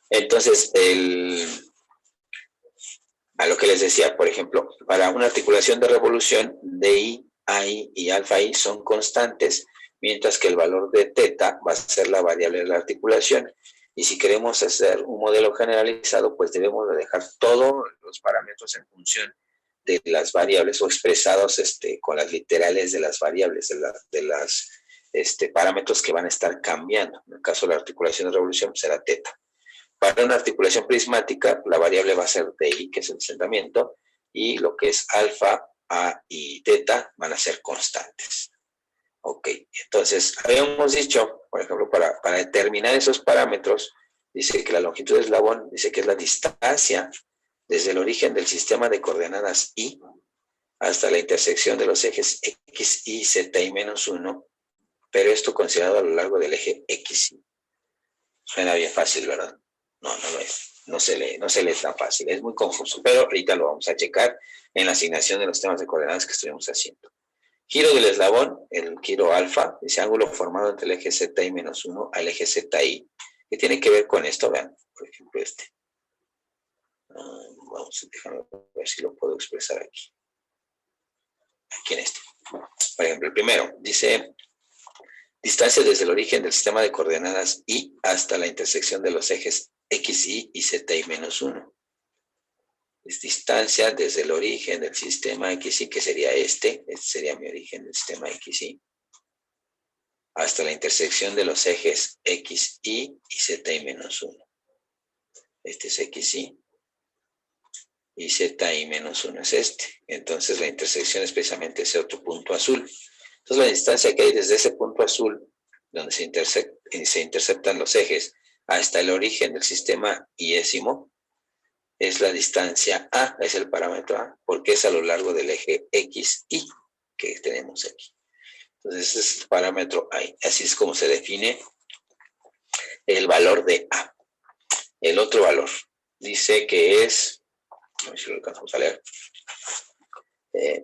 Entonces, a lo que les decía, por ejemplo, para una articulación de revolución, DI, AI y alfa I son constantes, mientras que el valor de teta va a ser la variable de la articulación. Y si queremos hacer un modelo generalizado, pues debemos de dejar todos los parámetros en función de las variables o expresados con las literales de las variables, de las parámetros que van a estar cambiando. En el caso de la articulación de revolución, será teta. Para una articulación prismática, la variable va a ser DI, que es el centramiento, y lo que es alfa, A y teta van a ser constantes. Ok, entonces, habíamos dicho, por ejemplo, para determinar esos parámetros, dice que la longitud de eslabón, dice que es la distancia desde el origen del sistema de coordenadas I hasta la intersección de los ejes X, Y, Z y menos 1, pero esto considerado a lo largo del eje X, Y. Suena bien fácil, ¿verdad? No, no lo es. No se lee tan fácil. Es muy confuso, pero ahorita lo vamos a checar en la asignación de los temas de coordenadas que estuvimos haciendo. Giro del eslabón, el giro alfa, ese ángulo formado entre el eje ZI menos 1 al eje ZI, que tiene que ver con esto, vean, por ejemplo vamos a dejarme ver si lo puedo expresar aquí. Aquí en este. Por ejemplo, el primero dice distancia desde el origen del sistema de coordenadas Y hasta la intersección de los ejes XY y ZY menos 1. Es distancia desde el origen del sistema XY, que sería este sería mi origen del sistema XY, hasta la intersección de los ejes XY y ZY menos 1. Este es XY y ZY menos 1 es este. Entonces la intersección es precisamente ese otro punto azul. Entonces la distancia que hay desde ese punto azul, donde se interceptan los ejes, hasta el origen del sistema iésimo, es la distancia A, es el parámetro A, porque es a lo largo del eje XY que tenemos aquí. Entonces ese es el parámetro A. Así es como se define el valor de A. El otro valor dice que es, a ver si lo alcanzamos a leer.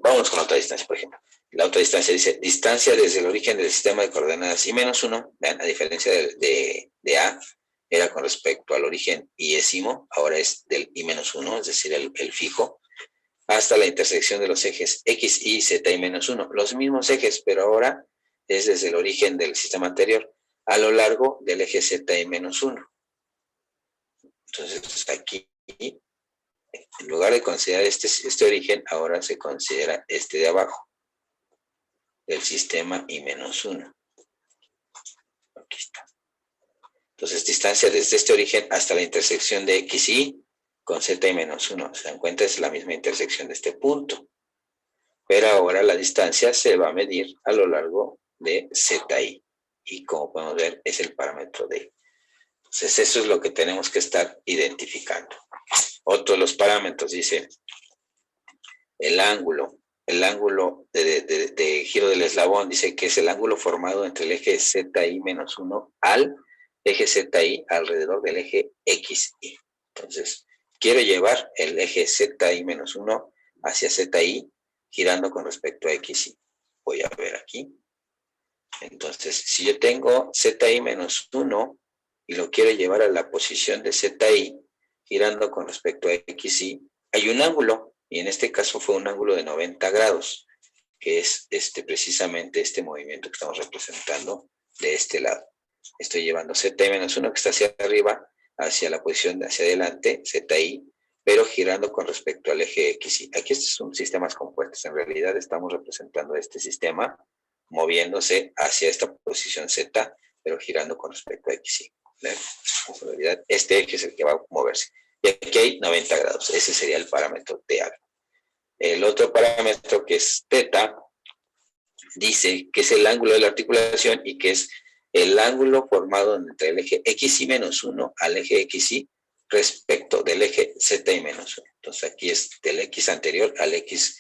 Vámonos con la otra distancia, por ejemplo. La otra distancia dice, distancia desde el origen del sistema de coordenadas I menos 1, vean, a diferencia de A, era con respecto al origen iésimo, ahora es del I menos 1, es decir, el fijo, hasta la intersección de los ejes X, Y, Z y menos 1. Los mismos ejes, pero ahora es desde el origen del sistema anterior, a lo largo del eje Z y menos 1. Entonces, aquí, en lugar de considerar este origen, ahora se considera este de abajo, del sistema I menos 1. Aquí está. Entonces, distancia desde este origen hasta la intersección de X y Y con Z y menos 1. Se dan cuenta, es la misma intersección de este punto. Pero ahora la distancia se va a medir a lo largo de ZI. Y como podemos ver, es el parámetro D. Entonces, eso es lo que tenemos que estar identificando. Otro de los parámetros dice el ángulo de giro del eslabón, dice que es el ángulo formado entre el eje ZI menos 1 al eje ZI alrededor del eje XY. Entonces, quiero llevar el eje ZI menos 1 hacia ZI, girando con respecto a XY. Voy a ver aquí. Entonces, si yo tengo ZI menos 1 y lo quiero llevar a la posición de ZI, girando con respecto a XY, hay un ángulo Y en este caso fue un ángulo de 90 grados, que es precisamente este movimiento que estamos representando de este lado. Estoy llevando ZI-1 que está hacia arriba, hacia la posición de hacia adelante, ZI, pero girando con respecto al eje XY. Aquí estos son sistemas compuestos. En realidad estamos representando este sistema moviéndose hacia esta posición Z, pero girando con respecto a XY. En realidad, este eje es el que va a moverse. Y aquí hay 90 grados. Ese sería el parámetro de alfa. El otro parámetro, que es θ, dice que es el ángulo de la articulación y que es el ángulo formado entre el eje XY-1 al eje XY respecto del eje ZI-1. Entonces aquí es del X anterior al X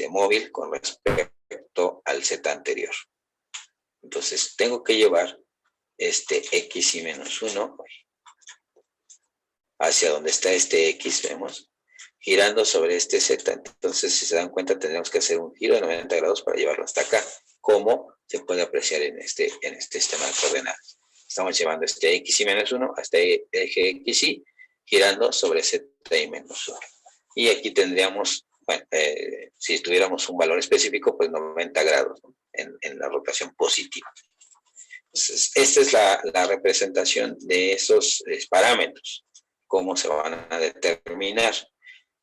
móvil con respecto al Z anterior. Entonces tengo que llevar este XY-1 hacia donde está este X, vemos, girando sobre este Z. Entonces, si se dan cuenta, tendremos que hacer un giro de 90 grados para llevarlo hasta acá, como se puede apreciar en este sistema de coordenadas. Estamos llevando este XY-1 hasta el eje XY, girando sobre ZI-1. Y aquí tendríamos, bueno, si tuviéramos un valor específico, pues 90 grados, ¿no? en la rotación positiva. Entonces, esta es la representación de esos parámetros, cómo se van a determinar.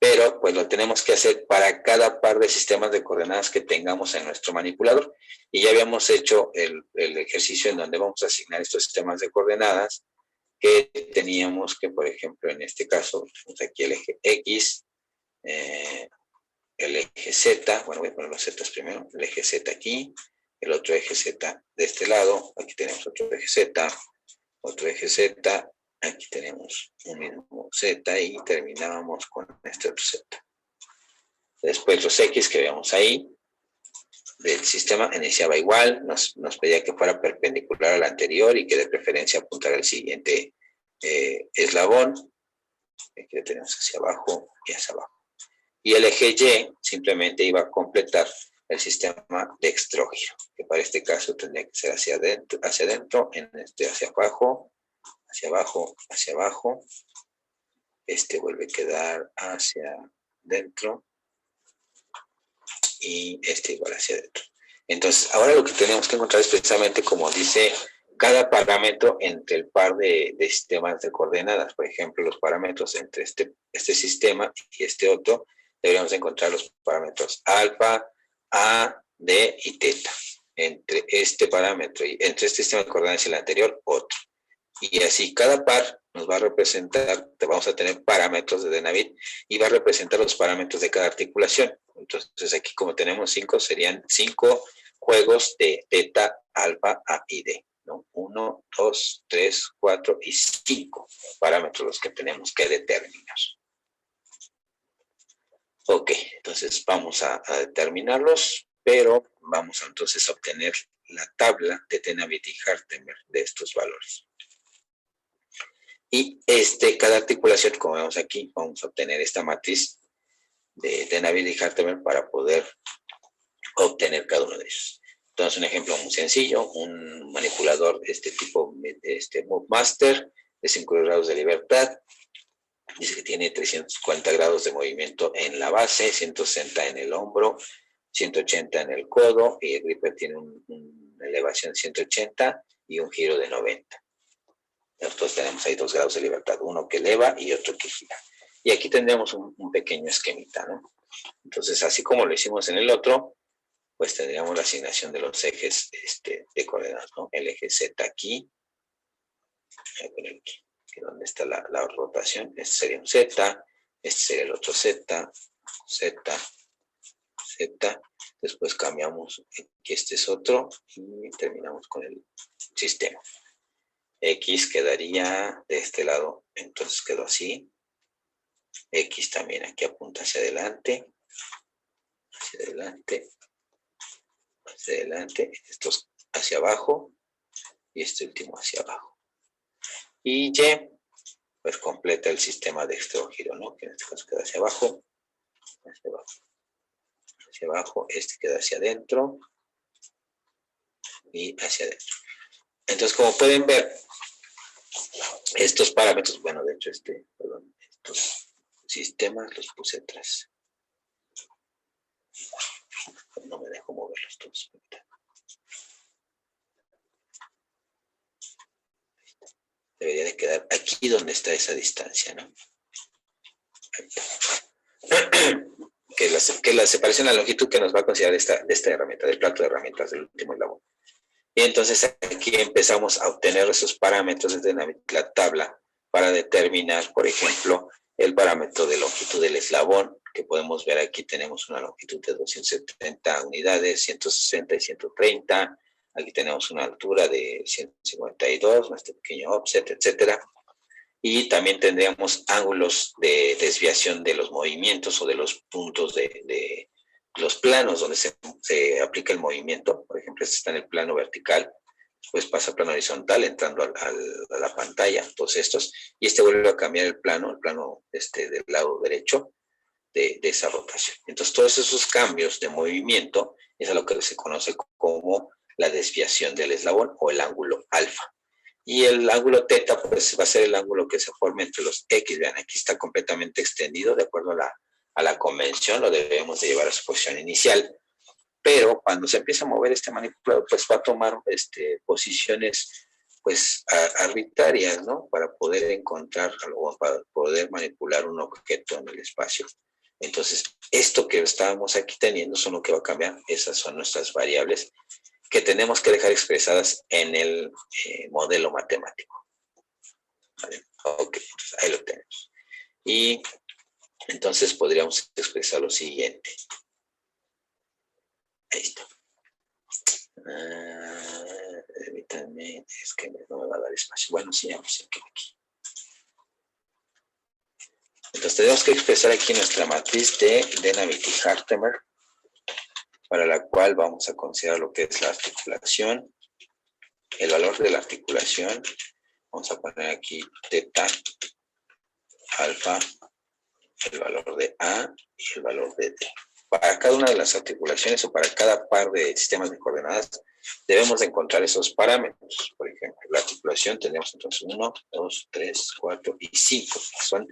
Pero pues lo tenemos que hacer para cada par de sistemas de coordenadas que tengamos en nuestro manipulador. Y ya habíamos hecho el ejercicio en donde vamos a asignar estos sistemas de coordenadas, que teníamos que, por ejemplo, en este caso, tenemos aquí el eje X, el eje Z, bueno, voy a poner los Z primero, el eje Z aquí, el otro eje Z de este lado, aquí tenemos otro eje Z, aquí tenemos un mismo Z y terminábamos con este otro Z. Después los X que vemos ahí del sistema iniciaba igual, nos pedía que fuera perpendicular al anterior y que de preferencia apuntara al siguiente eslabón. Aquí lo tenemos hacia abajo y hacia abajo. Y el eje Y simplemente iba a completar el sistema de dextrógiro, que para este caso tendría que ser hacia adentro, hacia abajo, hacia abajo, hacia abajo. Vuelve a quedar hacia dentro y igual hacia adentro. Entonces, ahora lo que tenemos que encontrar es precisamente, como dice, cada parámetro entre el par de sistemas de coordenadas. Por ejemplo, los parámetros entre este sistema y este otro, deberíamos encontrar los parámetros alfa, A, D y teta. Entre este parámetro y entre este sistema de coordenadas y el anterior, otro. Y así cada par nos va a representar, vamos a tener parámetros de Denavit y va a representar los parámetros de cada articulación. Entonces aquí, como tenemos 5, serían 5 juegos de teta, alfa, A y D, ¿no? 1, 2, 3, 4 y 5 parámetros los que tenemos que determinar. Ok, entonces vamos a determinarlos, pero vamos entonces a obtener la tabla de Denavit y Hartemer de estos valores. Y cada articulación, como vemos aquí, vamos a obtener esta matriz de Denavit y Hartemer para poder obtener cada uno de ellos. Entonces, un ejemplo muy sencillo, un manipulador de este tipo, MoveMaster, de 5 grados de libertad, dice que tiene 340 grados de movimiento en la base, 160 en el hombro, 180 en el codo, y el gripper tiene una elevación de 180 y un giro de 90. Nosotros tenemos ahí 2 grados de libertad, uno que eleva y otro que gira. Y aquí tendremos un pequeño esquemita, ¿no? Entonces, así como lo hicimos en el otro, pues tendríamos la asignación de los ejes de coordenadas, ¿no? El eje Z aquí, donde está la rotación, este sería un Z, este sería el otro Z, Z, Z, después cambiamos, aquí este es otro, y terminamos con el sistema. X quedaría de este lado, entonces quedó así. X también aquí apunta hacia adelante, hacia adelante, hacia adelante, estos hacia abajo y este último hacia abajo. Y Y, pues completa el sistema de dextrógiro, ¿no? Que en este caso queda hacia abajo, hacia abajo, hacia abajo, este queda hacia adentro y hacia adentro. Entonces, como pueden ver, estos parámetros, bueno, de hecho, estos sistemas los puse atrás. No me dejo moverlos todos. Debería de quedar aquí donde está esa distancia, ¿no? Que es la separación a la longitud que nos va a considerar de esta herramienta, del plato de herramientas del último eslabón. Y entonces aquí empezamos a obtener esos parámetros desde la tabla para determinar, por ejemplo, el parámetro de longitud del eslabón, que podemos ver aquí tenemos una longitud de 270 unidades, 160 y 130. Aquí tenemos una altura de 152, este pequeño offset, etcétera. Y también tendríamos ángulos de desviación de los movimientos o de los puntos de los planos donde se aplica el movimiento. Por ejemplo, este está en el plano vertical, después pasa al plano horizontal entrando a la pantalla, todos estos, y este vuelve a cambiar el plano del lado derecho de esa rotación. Entonces, todos esos cambios de movimiento es a lo que se conoce como la desviación del eslabón o el ángulo alfa. Y el ángulo teta, pues, va a ser el ángulo que se forma entre los X. Vean, aquí está completamente extendido, de acuerdo a la convención, lo debemos de llevar a su posición inicial. Pero cuando se empieza a mover este manipulador, pues va a tomar posiciones, pues, arbitrarias, ¿no? Para poder encontrar algo, para poder manipular un objeto en el espacio. Entonces, esto que estábamos aquí teniendo son lo que va a cambiar. Esas son nuestras variables que tenemos que dejar expresadas en el modelo matemático. ¿Vale? Ok, entonces ahí lo tenemos. Y entonces podríamos expresar lo siguiente. Ahí está. Permítanme, es que no me va a dar espacio. Bueno, sí, vamos aquí. Entonces tenemos que expresar aquí nuestra matriz de Denaviti-Hartemer, para la cual vamos a considerar lo que es la articulación, el valor de la articulación. Vamos a poner aquí teta, alfa, el valor de A y el valor de D. Para cada una de las articulaciones o para cada par de sistemas de coordenadas debemos de encontrar esos parámetros. Por ejemplo, la articulación tenemos entonces 1, 2, 3, 4 y 5. Son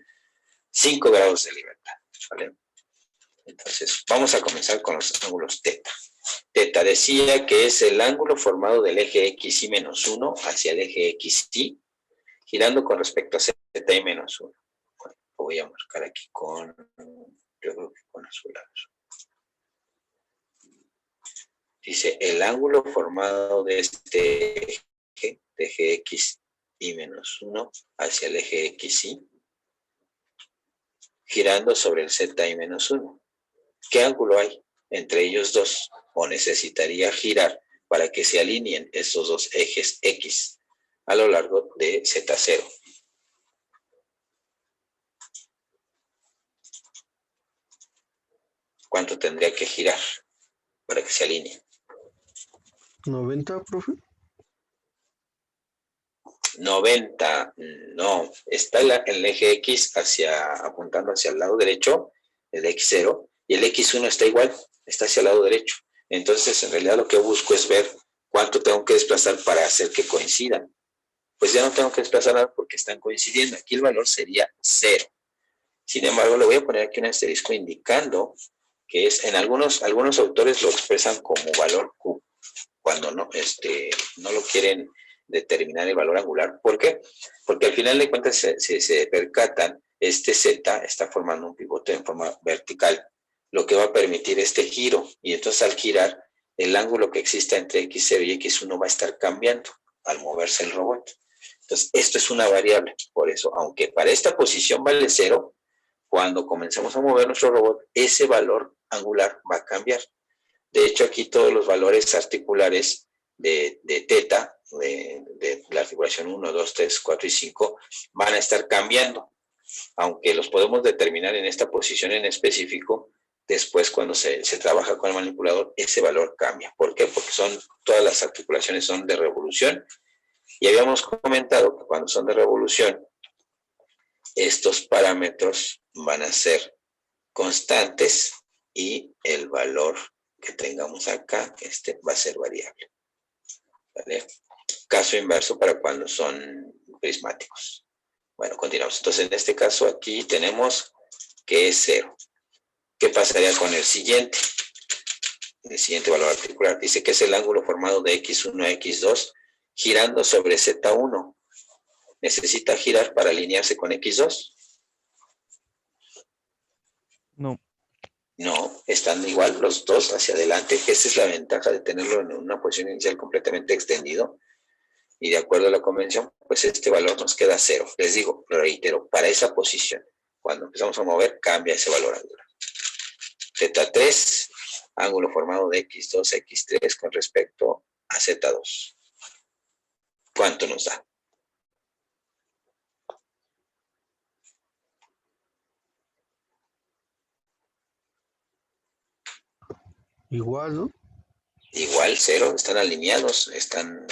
5 grados de libertad, ¿vale? Entonces, vamos a comenzar con los ángulos teta. Teta decía que es el ángulo formado del eje XY menos 1 hacia el eje XY, girando con respecto a ZY menos 1. Bueno, lo voy a marcar aquí con, yo creo que con azulados. Dice, el ángulo formado de este eje XY menos 1 hacia el eje XY, girando sobre el ZY menos 1. ¿Qué ángulo hay entre ellos dos? O necesitaría girar para que se alineen estos dos ejes X a lo largo de Z0. ¿Cuánto tendría que girar para que se alineen? 90, profe. 90, no, está el eje X apuntando hacia el lado derecho, el X0, y el X1 está igual, está hacia el lado derecho. Entonces, en realidad lo que busco es ver cuánto tengo que desplazar para hacer que coincidan. Pues ya no tengo que desplazar nada porque están coincidiendo. Aquí el valor sería 0. Sin embargo, le voy a poner aquí un asterisco indicando que es, en algunos autores lo expresan como valor Q, cuando no lo quieren determinar el valor angular. ¿Por qué? Porque al final de cuentas se percatan, este Z está formando un pivote en forma vertical, lo que va a permitir este giro, y entonces al girar, el ángulo que exista entre X0 y X1 va a estar cambiando al moverse el robot. Entonces, esto es una variable, por eso, aunque para esta posición vale 0, cuando comencemos a mover nuestro robot, ese valor angular va a cambiar. De hecho, aquí todos los valores articulares de teta, de la articulación 1, 2, 3, 4 y 5, van a estar cambiando. Aunque los podemos determinar en esta posición en específico, después cuando se trabaja con el manipulador, ese valor cambia. ¿Por qué? Porque todas las articulaciones son de revolución. Y habíamos comentado que cuando son de revolución, estos parámetros van a ser constantes y el valor que tengamos acá, va a ser variable. ¿Vale? Caso inverso para cuando son prismáticos. Bueno, continuamos. Entonces, en este caso aquí tenemos que es 0. ¿Qué pasaría con el siguiente? el siguiente valor articular. Dice que es el ángulo formado de x1 a x2 girando sobre z1. ¿Necesita girar para alinearse con x2? No. No, están igual los dos hacia adelante. Esa es la ventaja de tenerlo en una posición inicial completamente extendido. Y de acuerdo a la convención, pues este valor nos queda 0. Les digo, lo reitero, para esa posición, cuando empezamos a mover, cambia ese valor angular. Z3, ángulo formado de x2 a x3 con respecto a z2. ¿Cuánto nos da? Igual, ¿no? Igual, 0, están alineados, están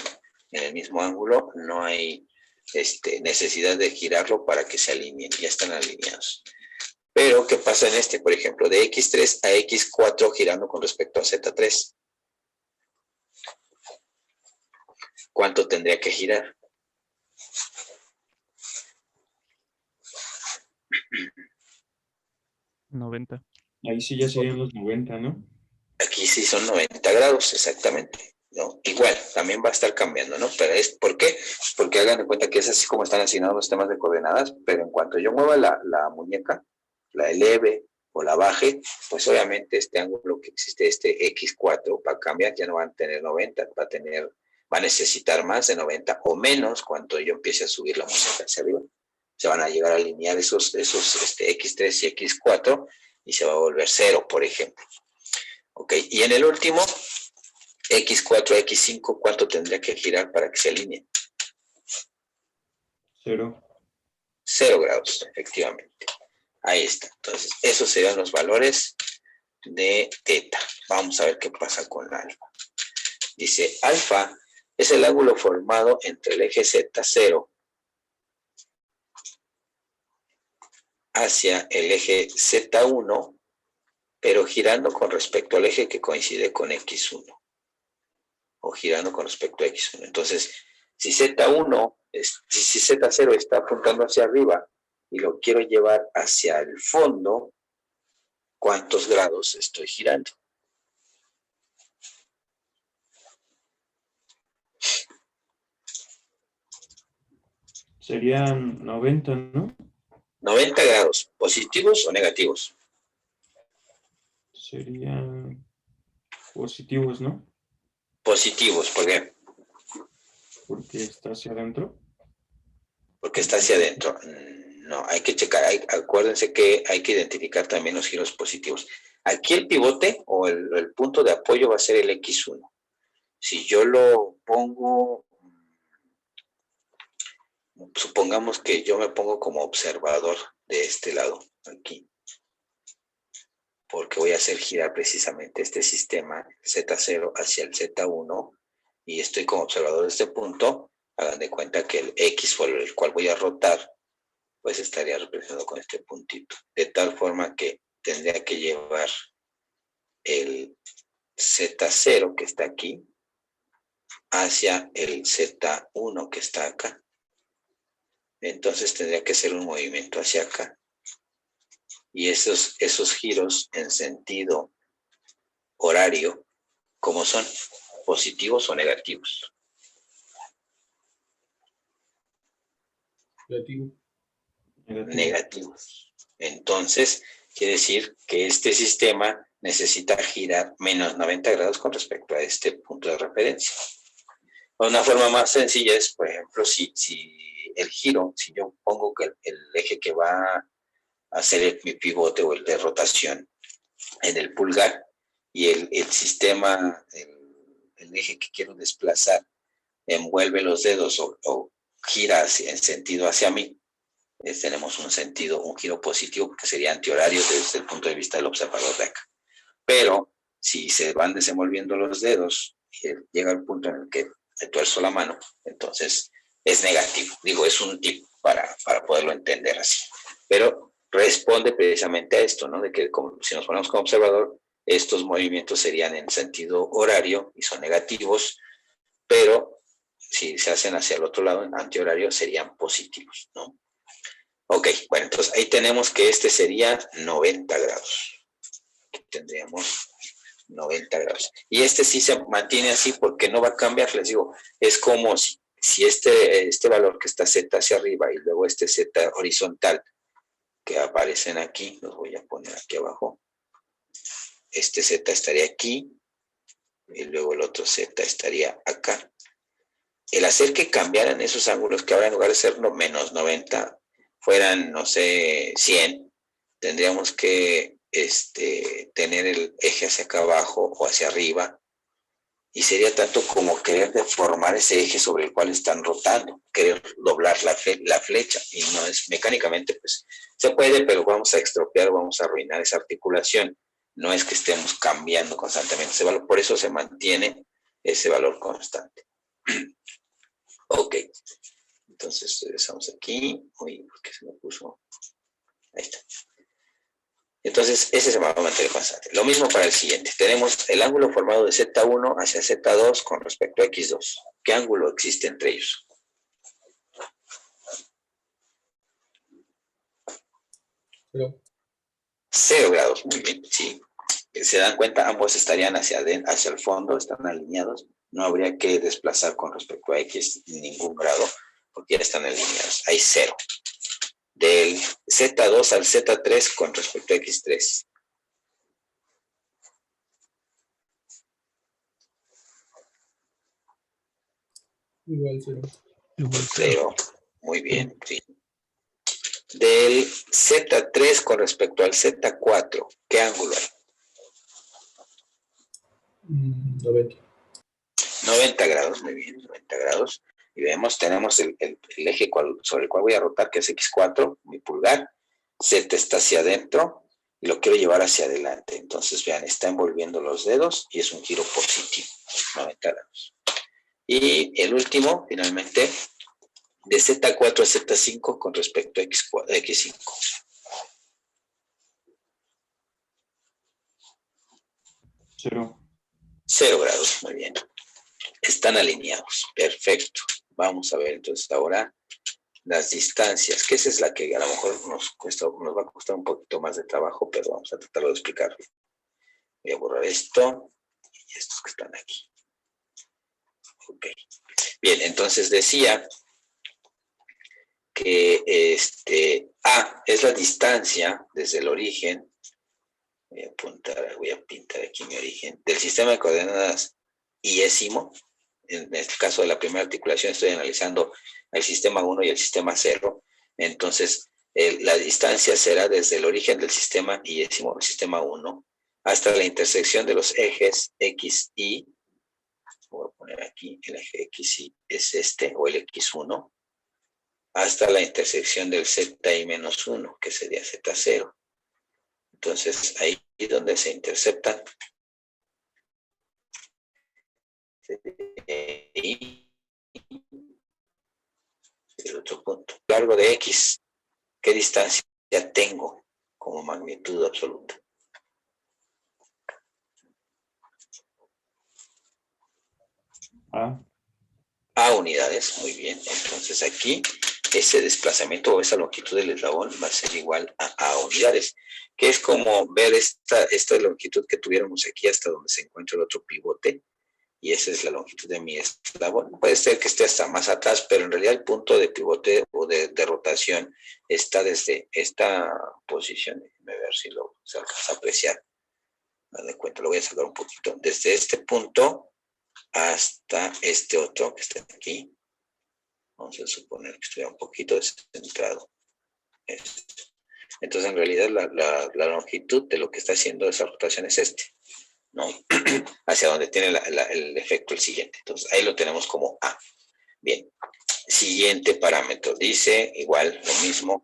en el mismo ángulo, no hay necesidad de girarlo para que se alineen, ya están alineados. Pero, ¿qué pasa en este? Por ejemplo, de x3 a x4 girando con respecto a z3. ¿Cuánto tendría que girar? $90. Ahí sí ya serían los 90, ¿no? Aquí sí son 90 grados, exactamente, ¿no? Igual, también va a estar cambiando, ¿no? Pero ¿por qué? Porque hagan de cuenta que es así como están asignados los temas de coordenadas, pero en cuanto yo mueva la muñeca, la eleve o la baje, pues obviamente este ángulo que existe, este x4, va a cambiar, ya no van a tener 90, va a necesitar más de 90 o menos cuando yo empiece a subir la muñeca hacia arriba. Se van a llegar a alinear esos x3 y x4 y se va a volver 0, por ejemplo. Ok, y en el último, x4, x5, ¿cuánto tendría que girar para que se alinee? 0. 0 grados, efectivamente. Ahí está. Entonces, esos serían los valores de teta. Vamos a ver qué pasa con alfa. Dice, alfa es el ángulo formado entre el eje Z0 hacia el eje Z1, pero girando con respecto al eje que coincide con X1. O girando con respecto a X1. Entonces, si Z0 está apuntando hacia arriba y lo quiero llevar hacia el fondo, ¿cuántos grados estoy girando? Serían 90, ¿no? 90 grados, ¿positivos o negativos? Serían positivos, ¿no? Positivos, ¿por qué? Porque está hacia adentro. Porque está hacia adentro. No, hay que checar, acuérdense que hay que identificar también los giros positivos. Aquí el pivote o el punto de apoyo va a ser el X1. Si yo lo pongo, supongamos que yo me pongo como observador de este lado, aquí, porque voy a hacer girar precisamente este sistema Z0 hacia el Z1 y estoy como observador de este punto. Hagan de cuenta que el X por el cual voy a rotar, pues estaría representado con este puntito, de tal forma que tendría que llevar el Z0 que está aquí hacia el Z1 que está acá. Entonces tendría que ser un movimiento hacia acá. Y esos giros en sentido horario, ¿cómo son? ¿Positivos o negativos? Negativos. Entonces, quiere decir que este sistema necesita girar menos 90 grados con respecto a este punto de referencia. Una forma más sencilla es, por ejemplo, si el giro, si yo pongo que el eje que va a hacer mi pivote o el de rotación en el pulgar y el sistema, el eje que quiero desplazar, envuelve los dedos o gira en sentido hacia mí, tenemos un giro positivo porque sería antihorario desde el punto de vista del observador de acá. Pero si se van desenvolviendo los dedos y llega el punto en el que me tuerzo la mano, entonces es negativo. Digo, es un tip para poderlo entender así. Pero responde precisamente a esto, ¿no? De que si nos ponemos como observador, estos movimientos serían en sentido horario y son negativos, pero si se hacen hacia el otro lado, en antihorario, serían positivos, ¿no? Ok, bueno, entonces ahí tenemos que este sería 90 grados. Aquí tendríamos 90 grados. Y este sí se mantiene así porque no va a cambiar, les digo, es como si este valor que está Z hacia arriba y luego este Z horizontal que aparecen aquí, los voy a poner aquí abajo, este Z estaría aquí y luego el otro Z estaría acá. El hacer que cambiaran esos ángulos, que ahora en lugar de ser menos 90, fueran, no sé, 100, tendríamos que tener el eje hacia acá abajo o hacia arriba, y sería tanto como querer deformar ese eje sobre el cual están rotando, querer doblar la flecha, y no es mecánicamente, pues se puede, pero vamos a estropear, vamos a arruinar esa articulación. No es que estemos cambiando constantemente ese valor, por eso se mantiene ese valor constante. Ok, entonces regresamos aquí. Uy, ¿por qué se me puso? Ahí está. Entonces, ese se va a mantener constante. Lo mismo para el siguiente. Tenemos el ángulo formado de Z1 hacia Z2 con respecto a X2. ¿Qué ángulo existe entre ellos? 0 grados, muy bien, sí. Se dan cuenta, ambos estarían hacia el fondo, están alineados. No habría que desplazar con respecto a X ningún grado, porque ya están alineados. Hay 0. Del Z2 al Z3 con respecto a X3. Igual 0. Igual 0. Muy bien, sí. Del Z3 con respecto al Z4, ¿qué ángulo hay? 90. 90 grados, muy bien, 90 grados. Y vemos, tenemos el eje sobre el cual voy a rotar, que es X4, mi pulgar. Z está hacia adentro y lo quiero llevar hacia adelante. Entonces, vean, está envolviendo los dedos y es un giro positivo, 90 grados. Y el último, finalmente, de Z4 a Z5 con respecto a X5. 0. 0 grados, muy bien. Están alineados, perfecto. Vamos a ver entonces ahora las distancias, que esa es la que a lo mejor nos va a costar un poquito más de trabajo, pero vamos a tratarlo de explicar. Voy a borrar esto y estos que están aquí. Ok. Bien, entonces decía que A es la distancia desde el origen. Voy a pintar aquí mi origen, del sistema de coordenadas iésimo. En este caso de la primera articulación estoy analizando el sistema 1 y el sistema 0. Entonces, la distancia será desde el origen del sistema iésimo, el sistema 1, hasta la intersección de los ejes X, Y. Voy a poner aquí el eje X, Y es o el X1, hasta la intersección del ZI-1, que sería Z0. Entonces, ahí es donde se interceptan. Y el otro punto. Largo de X, ¿qué distancia tengo como magnitud absoluta? A unidades, muy bien. Entonces aquí ese desplazamiento o esa longitud del eslabón va a ser igual a unidades, que es como ver esta longitud que tuviéramos aquí hasta donde se encuentra el otro pivote, y esa es la longitud de mi eslabón. Puede ser que esté hasta más atrás, pero en realidad el punto de pivote o de rotación está desde esta posición. Déjenme ver si se alcanza a apreciar. De cuenta, lo voy a sacar un poquito. Desde este punto hasta este otro que está aquí. Vamos a suponer que estuviera un poquito descentrado. Entonces, en realidad, la longitud de lo que está haciendo esa rotación es ¿no? Hacia donde tiene el efecto el siguiente. Entonces, ahí lo tenemos como A. Bien. Siguiente parámetro. Dice, igual, lo mismo.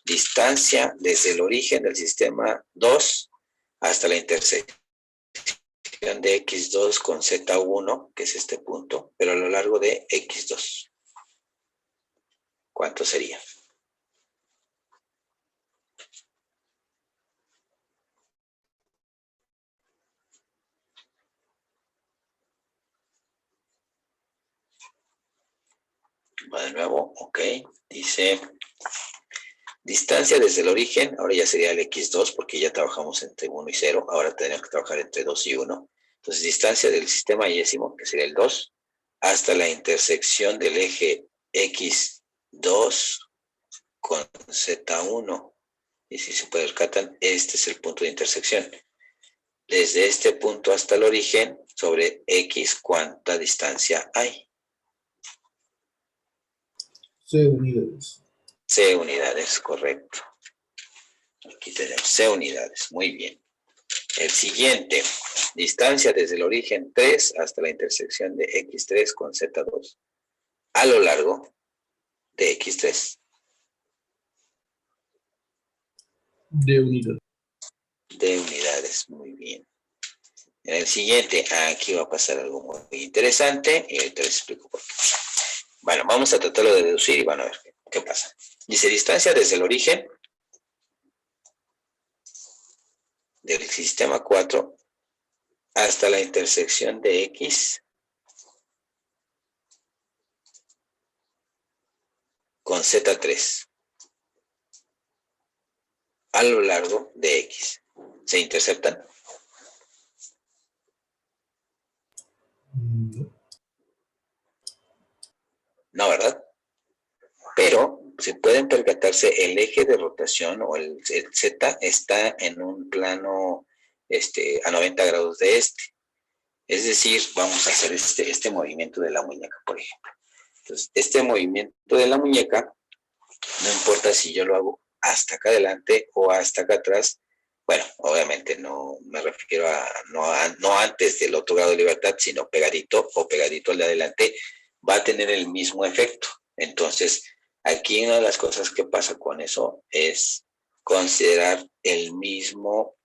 Distancia desde el origen del sistema 2 hasta la intersección de X2 con Z1, que es este punto, pero a lo largo de X2. ¿Cuánto sería? Va de nuevo, ok. Dice Distancia desde el origen, ahora ya sería el x2, porque ya trabajamos entre 1 y 0, ahora tenemos que trabajar entre 2 y 1. Entonces, distancia del sistema yésimo, que sería el 2, hasta la intersección del eje x2 con z1. Y si se percatan, este es el punto de intersección. Desde este punto hasta el origen, sobre x, ¿cuánta distancia hay? C unidades. C unidades, correcto. Aquí tenemos C unidades, muy bien. El siguiente, distancia desde el origen 3 hasta la intersección de x3 con z2 a lo largo de x3. D unidades. De unidades, muy bien. En el siguiente, aquí va a pasar algo muy interesante y ahorita les explico por qué. Bueno, vamos a tratarlo de deducir y van a ver qué pasa. Dice distancia desde el origen del sistema 4 hasta la intersección de x con z3 a lo largo de x. ¿Se interceptan? No. No, ¿verdad? Pero se pueden percatarse, el eje de rotación o el z está en un plano a 90 grados de este. Es decir, vamos a hacer este movimiento de la muñeca, por ejemplo. Entonces, este movimiento de la muñeca, no importa si yo lo hago hasta acá adelante o hasta acá atrás. Bueno, obviamente no me refiero a no antes del otro grado de libertad, sino pegadito o pegadito al de adelante, va a tener el mismo efecto. Entonces, aquí una de las cosas que pasa con eso es considerar el mismo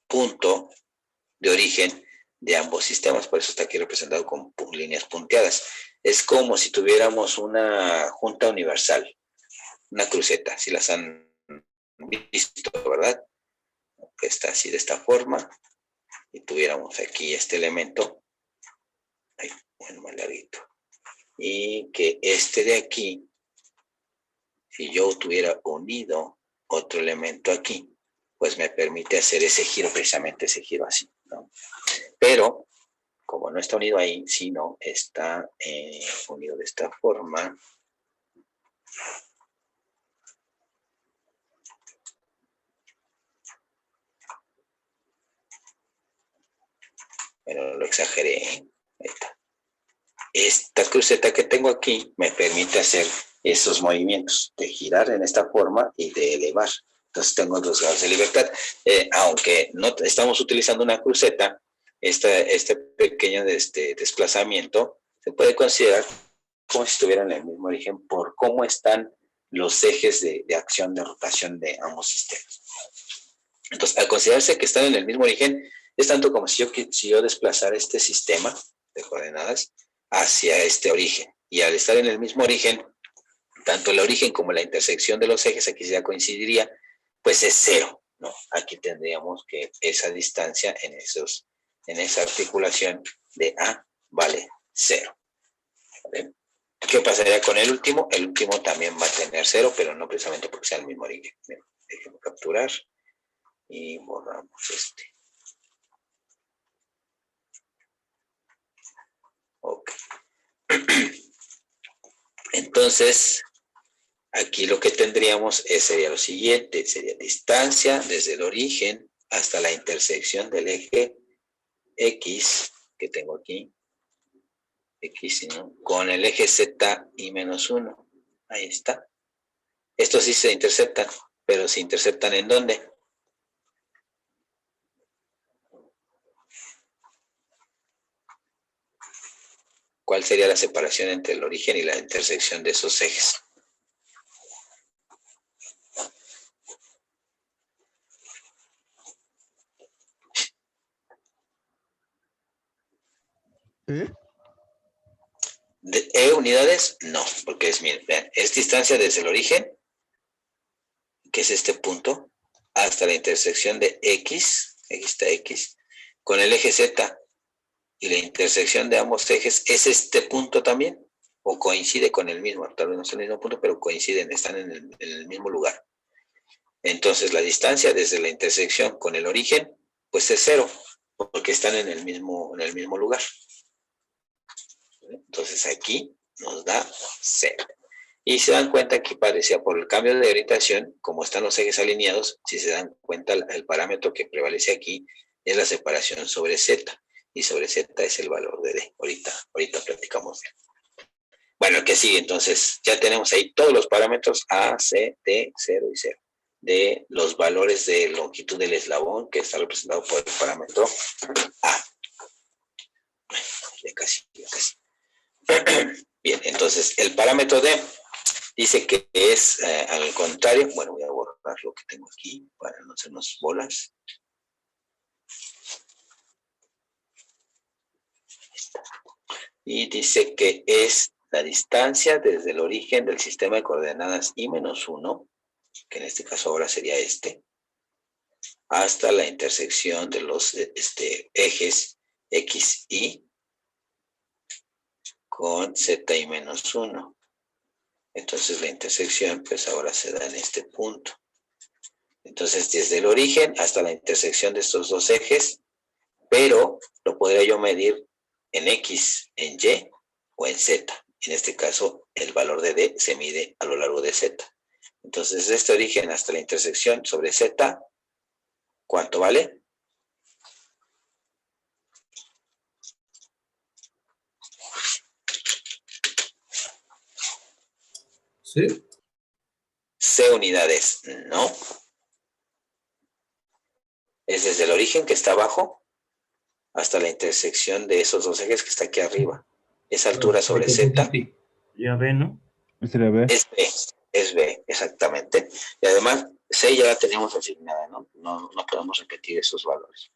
punto de origen de ambos sistemas, por eso está aquí representado con líneas punteadas. Es como si tuviéramos una junta universal, una cruceta, si las han visto, ¿verdad? Que está así de esta forma, y tuviéramos aquí este elemento, bueno, más larguito, y que este de aquí, si yo tuviera unido otro elemento aquí, pues me permite hacer ese giro, precisamente ese giro así, ¿no? Pero, como no está unido ahí, sino está unido de esta forma, bueno, lo exageré, ¿eh? Ahí está. Esta cruceta que tengo aquí me permite hacer esos movimientos de girar en esta forma y de elevar. Entonces tengo 2 grados de libertad. Aunque no estamos utilizando una cruceta, este pequeño desplazamiento se puede considerar como si estuvieran en el mismo origen por cómo están los ejes de acción de rotación de ambos sistemas. Entonces, al considerarse que están en el mismo origen, es tanto como si yo desplazara este sistema de coordenadas hacia este origen. Y al estar en el mismo origen, tanto el origen como la intersección de los ejes, aquí ya coincidiría, pues es 0, ¿no? Aquí tendríamos que esa distancia en esa articulación de A vale 0. ¿Vale? ¿Qué pasaría con el último? El último también va a tener 0, pero no precisamente porque sea el mismo origen. Déjenme capturar y borramos este. Ok. Entonces, aquí lo que tendríamos sería lo siguiente, sería distancia desde el origen hasta la intersección del eje X, que tengo aquí, X, ¿no? Con el eje Z y menos 1. Ahí está. Estos sí se interceptan, pero ¿se interceptan en dónde? ¿Cuál sería la separación entre el origen y la intersección de esos ejes? ¿De E unidades? No, porque miren, vean, es distancia desde el origen, que es este punto, hasta la intersección de X, aquí está X, con el eje Z, y la intersección de ambos ejes es este punto también. o coincide con el mismo, tal vez no es el mismo punto, pero coinciden, están en el mismo lugar. Entonces la distancia desde la intersección con el origen, pues es 0, porque están en el mismo lugar. Entonces aquí nos da 0. Y se dan cuenta que parecía por el cambio de orientación, como están los ejes alineados, si se dan cuenta el parámetro que prevalece aquí es la separación sobre z, y sobre z es el valor de d. Ahorita platicamos bien. Bueno, el que sigue, entonces, ya tenemos ahí todos los parámetros A, C, D, 0 y 0, de los valores de longitud del eslabón, que está representado por el parámetro A. Ya casi. Bien, entonces, el parámetro D dice que es, al contrario, bueno, voy a borrar lo que tengo aquí para no hacernos bolas. Y dice que es la distancia desde el origen del sistema de coordenadas I-1, que en este caso ahora sería este, hasta la intersección de los ejes X, Y con Z y menos 1. Entonces la intersección pues ahora se da en este punto. Entonces desde el origen hasta la intersección de estos dos ejes, pero lo podría yo medir en X, en Y o en Z. En este caso el valor de D se mide a lo largo de Z. Entonces desde este origen hasta la intersección sobre Z, ¿cuánto vale? ¿Sí? C unidades, no. Es desde el origen que está abajo hasta la intersección de esos dos ejes que está aquí arriba. Esa altura sobre Z Ya ve, ¿no? Sería B. es B, exactamente. Y además, C ya la tenemos asignada, ¿no? No podemos repetir esos valores.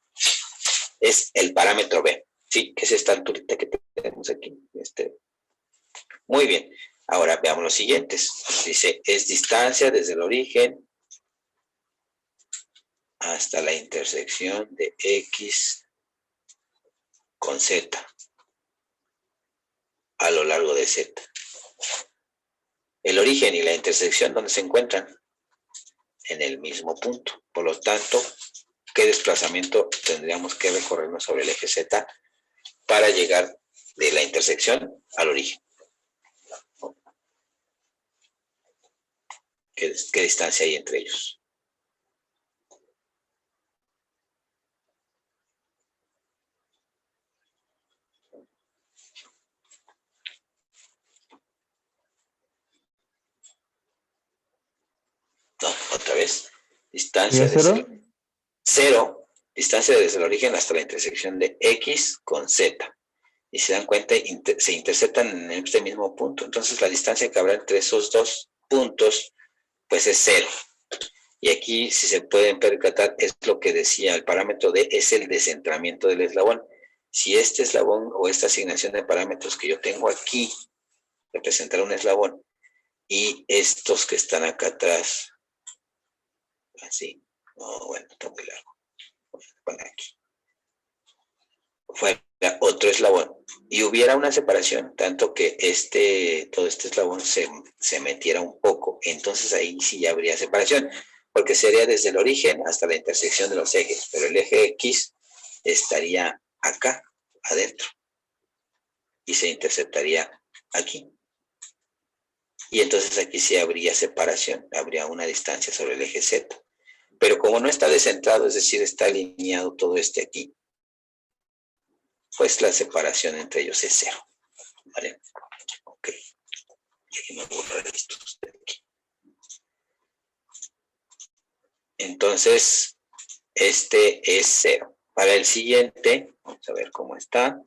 Es el parámetro B, sí, que es esta alturita que tenemos aquí. Muy bien. Ahora veamos los siguientes. Dice, es distancia desde el origen hasta la intersección de X con Z a lo largo de Z. El origen y la intersección, ¿dónde se encuentran? En el mismo punto. Por lo tanto, ¿qué desplazamiento tendríamos que recorrernos sobre el eje Z para llegar de la intersección al origen? ¿Qué distancia hay entre ellos? No, otra vez. Distancia ¿Sería desde 0? cero, distancia desde el origen hasta la intersección de X con Z. Y se dan cuenta, se interceptan en este mismo punto. Entonces la distancia que habrá entre esos dos puntos, pues es 0. Y aquí, si se pueden percatar, es lo que decía el parámetro D, es el descentramiento del eslabón. Si este eslabón o esta asignación de parámetros que yo tengo aquí representará un eslabón, y estos que están acá atrás, así, no, bueno, está muy largo, bueno, aquí, fuera otro eslabón, y hubiera una separación, tanto que todo este eslabón se metiera un poco, entonces ahí sí ya habría separación, porque sería desde el origen hasta la intersección de los ejes, pero el eje X estaría acá, adentro, y se interceptaría aquí. Y entonces aquí sí habría separación, habría una distancia sobre el eje Z. Pero como no está descentrado, es decir, está alineado todo aquí, pues la separación entre ellos es 0. ¿Vale? Ok. Y me borrar esto de aquí. Entonces, este es 0. Para el siguiente, vamos a ver cómo está.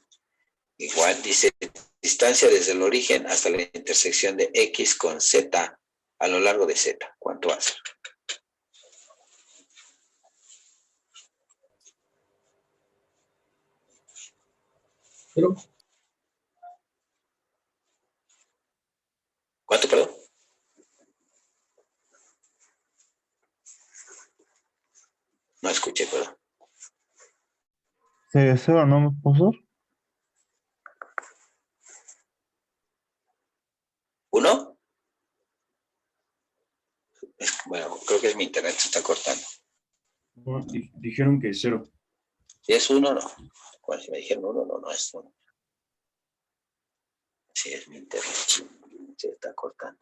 Igual dice distancia desde el origen hasta la intersección de X con Z a lo largo de Z. ¿Cuánto va a ser? Pero, ¿Cuánto, perdón? No escuché, perdón. ¿Sería 0, no, profesor? ¿1? Bueno, creo que es mi internet, se está cortando. No, dijeron que 0. Si es 1, no. Bueno, si me dijeron 1, no, no es 1. Sí, es mi internet. Se está cortando.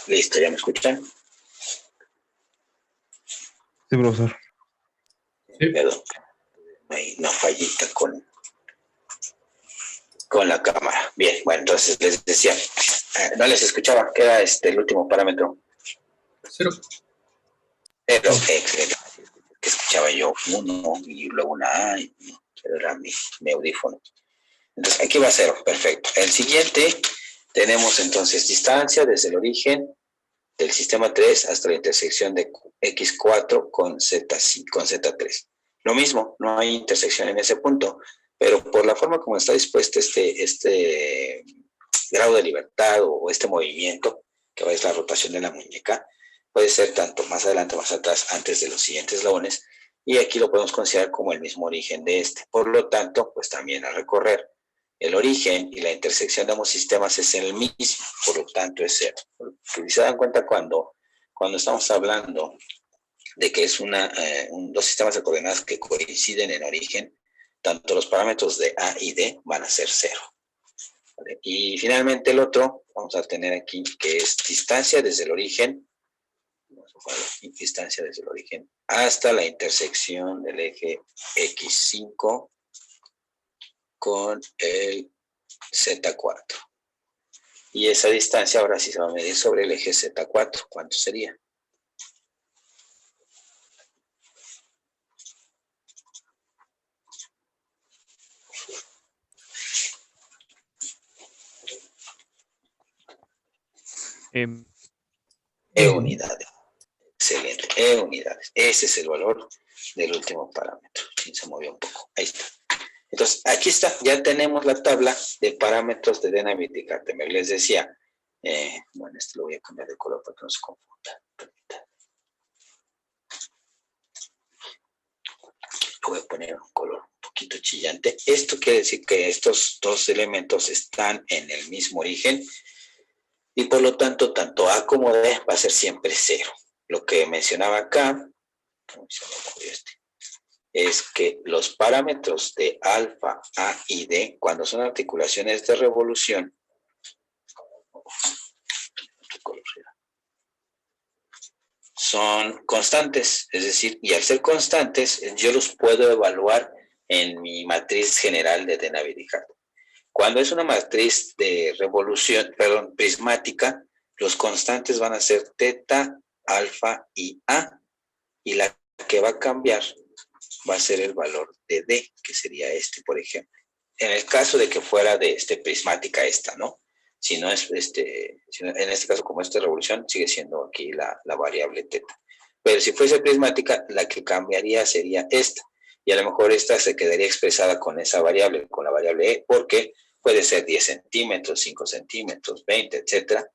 Listo, ¿ya me escuchan? Sí, profesor. Sí. Perdón. Hay una fallita con la cámara. Bien, bueno, entonces les decía, no les escuchaba, ¿qué era el último parámetro? 0. Pero, excelente. Que escuchaba yo 1 y luego una A, pero era mi audífono. Entonces, aquí va 0, perfecto. El siguiente, tenemos entonces distancia desde el origen del sistema 3 hasta la intersección de X4 con Z3. Lo mismo, no hay intersección en ese punto, pero por la forma como está dispuesto este grado de libertad o este movimiento, que es la rotación de la muñeca, puede ser tanto más adelante o más atrás, antes de los siguientes eslabones, y aquí lo podemos considerar como el mismo origen de este. Por lo tanto, pues también a recorrer el origen y la intersección de ambos sistemas es el mismo, por lo tanto es 0. Si se dan cuenta cuando estamos hablando de que es dos sistemas de coordenadas que coinciden en origen, tanto los parámetros de A y D van a ser 0. ¿Vale? Y finalmente el otro, vamos a tener aquí que es distancia desde el origen, distancia desde el origen hasta la intersección del eje X5 con el Z4. Y esa distancia ahora sí se va a medir sobre el eje Z4. ¿Cuánto sería? E unidades. Excelente. E unidades. Ese es el valor del último parámetro. Sí, se movió un poco. Ahí está. Entonces, aquí está. Ya tenemos la tabla de parámetros de Dynamic Cartemier. Les decía, Bueno, este lo voy a cambiar de color para que no se confunda. Lo voy a poner un color un poquito chillante. Esto quiere decir que estos dos elementos están en el mismo origen y por lo tanto, tanto A como D va a ser siempre 0. Lo que mencionaba acá, es que los parámetros de alfa, A y D, cuando son articulaciones de revolución, son constantes, es decir, y al ser constantes, yo los puedo evaluar en mi matriz general de De Navier-Dijkstra. Cuando es una matriz de revolución, perdón, prismática, los constantes van a ser teta, alfa y A, y la que va a cambiar va a ser el valor de D, que sería este, por ejemplo. En el caso de que fuera de prismática esta, ¿no? Si no es, en este caso, como esta revolución, sigue siendo aquí la variable teta. Pero si fuese prismática, la que cambiaría sería esta. Y a lo mejor esta se quedaría expresada con esa variable, con la variable E, porque puede ser 10 centímetros, 5 centímetros, 20, etcétera,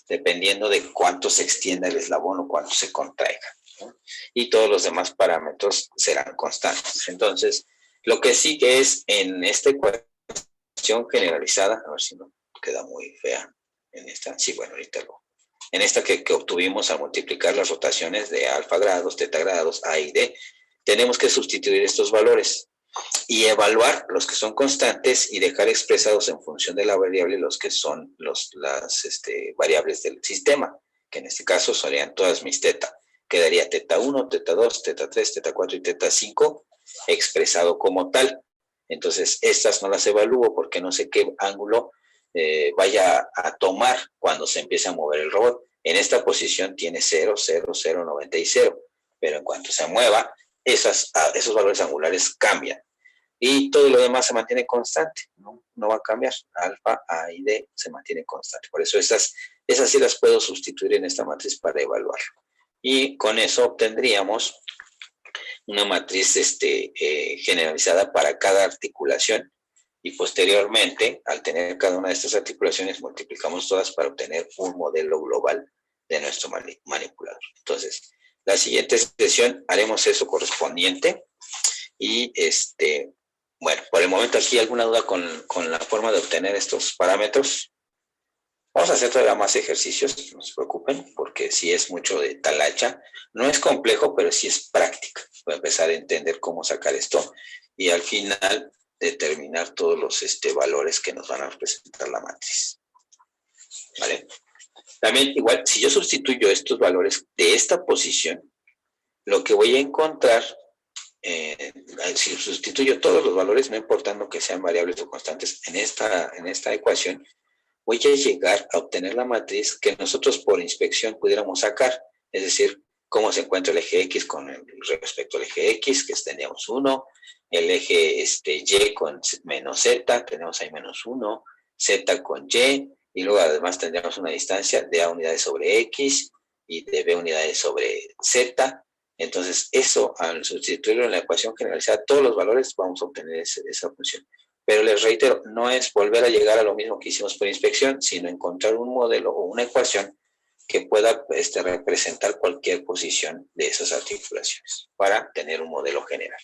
dependiendo de cuánto se extienda el eslabón o cuánto se contraiga, ¿no? Y todos los demás parámetros serán constantes. Entonces, lo que sigue es en esta ecuación generalizada, a ver si no queda muy fea en esta, sí, bueno, ahorita lo, en esta que obtuvimos al multiplicar las rotaciones de alfa grados, teta grados, A y D, tenemos que sustituir estos valores y evaluar los que son constantes y dejar expresados en función de la variable los que son las variables del sistema, que en este caso serían todas mis teta. Quedaría teta 1, teta 2, teta 3, teta 4 y teta 5 expresado como tal. Entonces, estas no las evalúo porque no sé qué ángulo vaya a tomar cuando se empiece a mover el robot. En esta posición tiene 0, 0, 0, 90 y 0, pero en cuanto se mueva, esos valores angulares cambian. Y todo lo demás se mantiene constante, no va a cambiar. Alfa, A y D se mantienen constantes. Por eso esas sí las puedo sustituir en esta matriz para evaluar. Y con eso obtendríamos una matriz generalizada para cada articulación. Y posteriormente, al tener cada una de estas articulaciones, multiplicamos todas para obtener un modelo global de nuestro manipulador. Entonces, la siguiente sesión haremos eso correspondiente. Y bueno, por el momento aquí alguna duda con la forma de obtener estos parámetros. Vamos a hacer todavía más ejercicios, no se preocupen, porque sí es mucho de talacha. No es complejo, pero sí es práctica. Voy a empezar a entender cómo sacar esto y al final determinar todos los valores que nos van a representar la matriz. ¿Vale? También igual, si yo sustituyo estos valores de esta posición, lo que voy a encontrar, si sustituyo todos los valores, no importando que sean variables o constantes, en esta ecuación, voy a llegar a obtener la matriz que nosotros por inspección pudiéramos sacar, es decir, cómo se encuentra el eje X con respecto al eje X, que teníamos 1, el eje Y con menos Z, tenemos ahí menos 1, Z con Y, y luego además tendríamos una distancia de A unidades sobre X y de B unidades sobre Z. Entonces, eso, al sustituirlo en la ecuación generalizada, todos los valores vamos a obtener esa función. Pero les reitero, no es volver a llegar a lo mismo que hicimos por inspección, sino encontrar un modelo o una ecuación que pueda representar cualquier posición de esas articulaciones para tener un modelo general.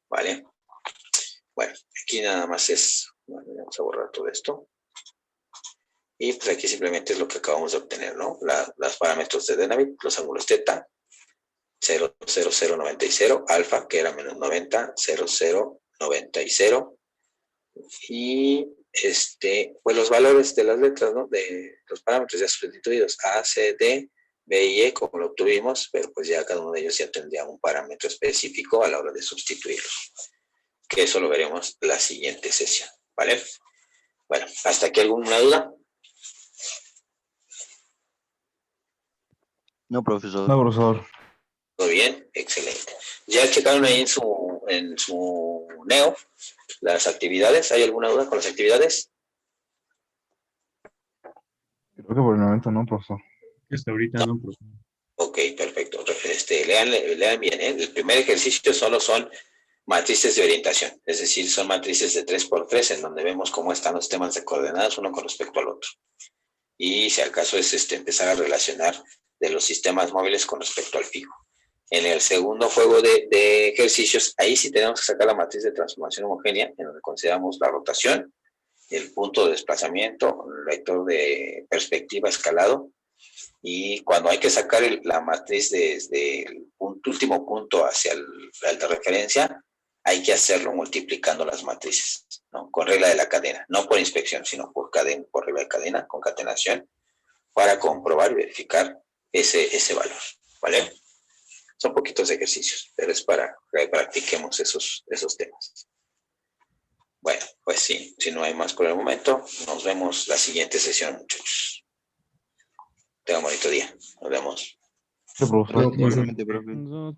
¿Vale? Bueno, aquí nada más es, bueno, vamos a borrar todo esto. Y pues aquí simplemente es lo que acabamos de obtener, ¿no? Los parámetros de Navier, los ángulos teta, 0, 0, 0, 90 y 0, alfa, que era menos 90, 0, 0, 90 y 0. Y pues los valores de las letras, ¿no? De los parámetros ya sustituidos, A, C, D, B y E, como lo obtuvimos, pero pues ya cada uno de ellos ya tendría un parámetro específico a la hora de sustituirlos. Que eso lo veremos la siguiente sesión, ¿vale? Bueno, ¿hasta aquí alguna duda? No, profesor. No, profesor. ¿Todo bien? Excelente. ¿Ya checaron ahí en su Neo las actividades? ¿Hay alguna duda con las actividades? Creo que por el momento no, profesor. Hasta ahorita no, profesor. Ok, perfecto. Lean bien, ¿eh? El primer ejercicio solo son matrices de orientación, es decir, son matrices de 3x3 en donde vemos cómo están los sistemas de coordenadas uno con respecto al otro. y si al caso es empezar a relacionar de los sistemas móviles con respecto al fijo. En el segundo juego de ejercicios, ahí sí tenemos que sacar la matriz de transformación homogénea, en donde consideramos la rotación, el punto de desplazamiento, el vector de perspectiva escalado, y cuando hay que sacar la matriz desde el último punto hacia el de referencia, hay que hacerlo multiplicando las matrices, ¿no? Con regla de la cadena, no por inspección, sino por cadena, por regla de cadena, concatenación, para comprobar y verificar ese valor, ¿vale? Son poquitos ejercicios, pero es para que practiquemos esos temas. Bueno, pues sí, si no hay más por el momento, nos vemos la siguiente sesión, muchachos. Tengan un bonito día. Nos vemos. Sí, profesor. Bueno, Igualmente, profe. No,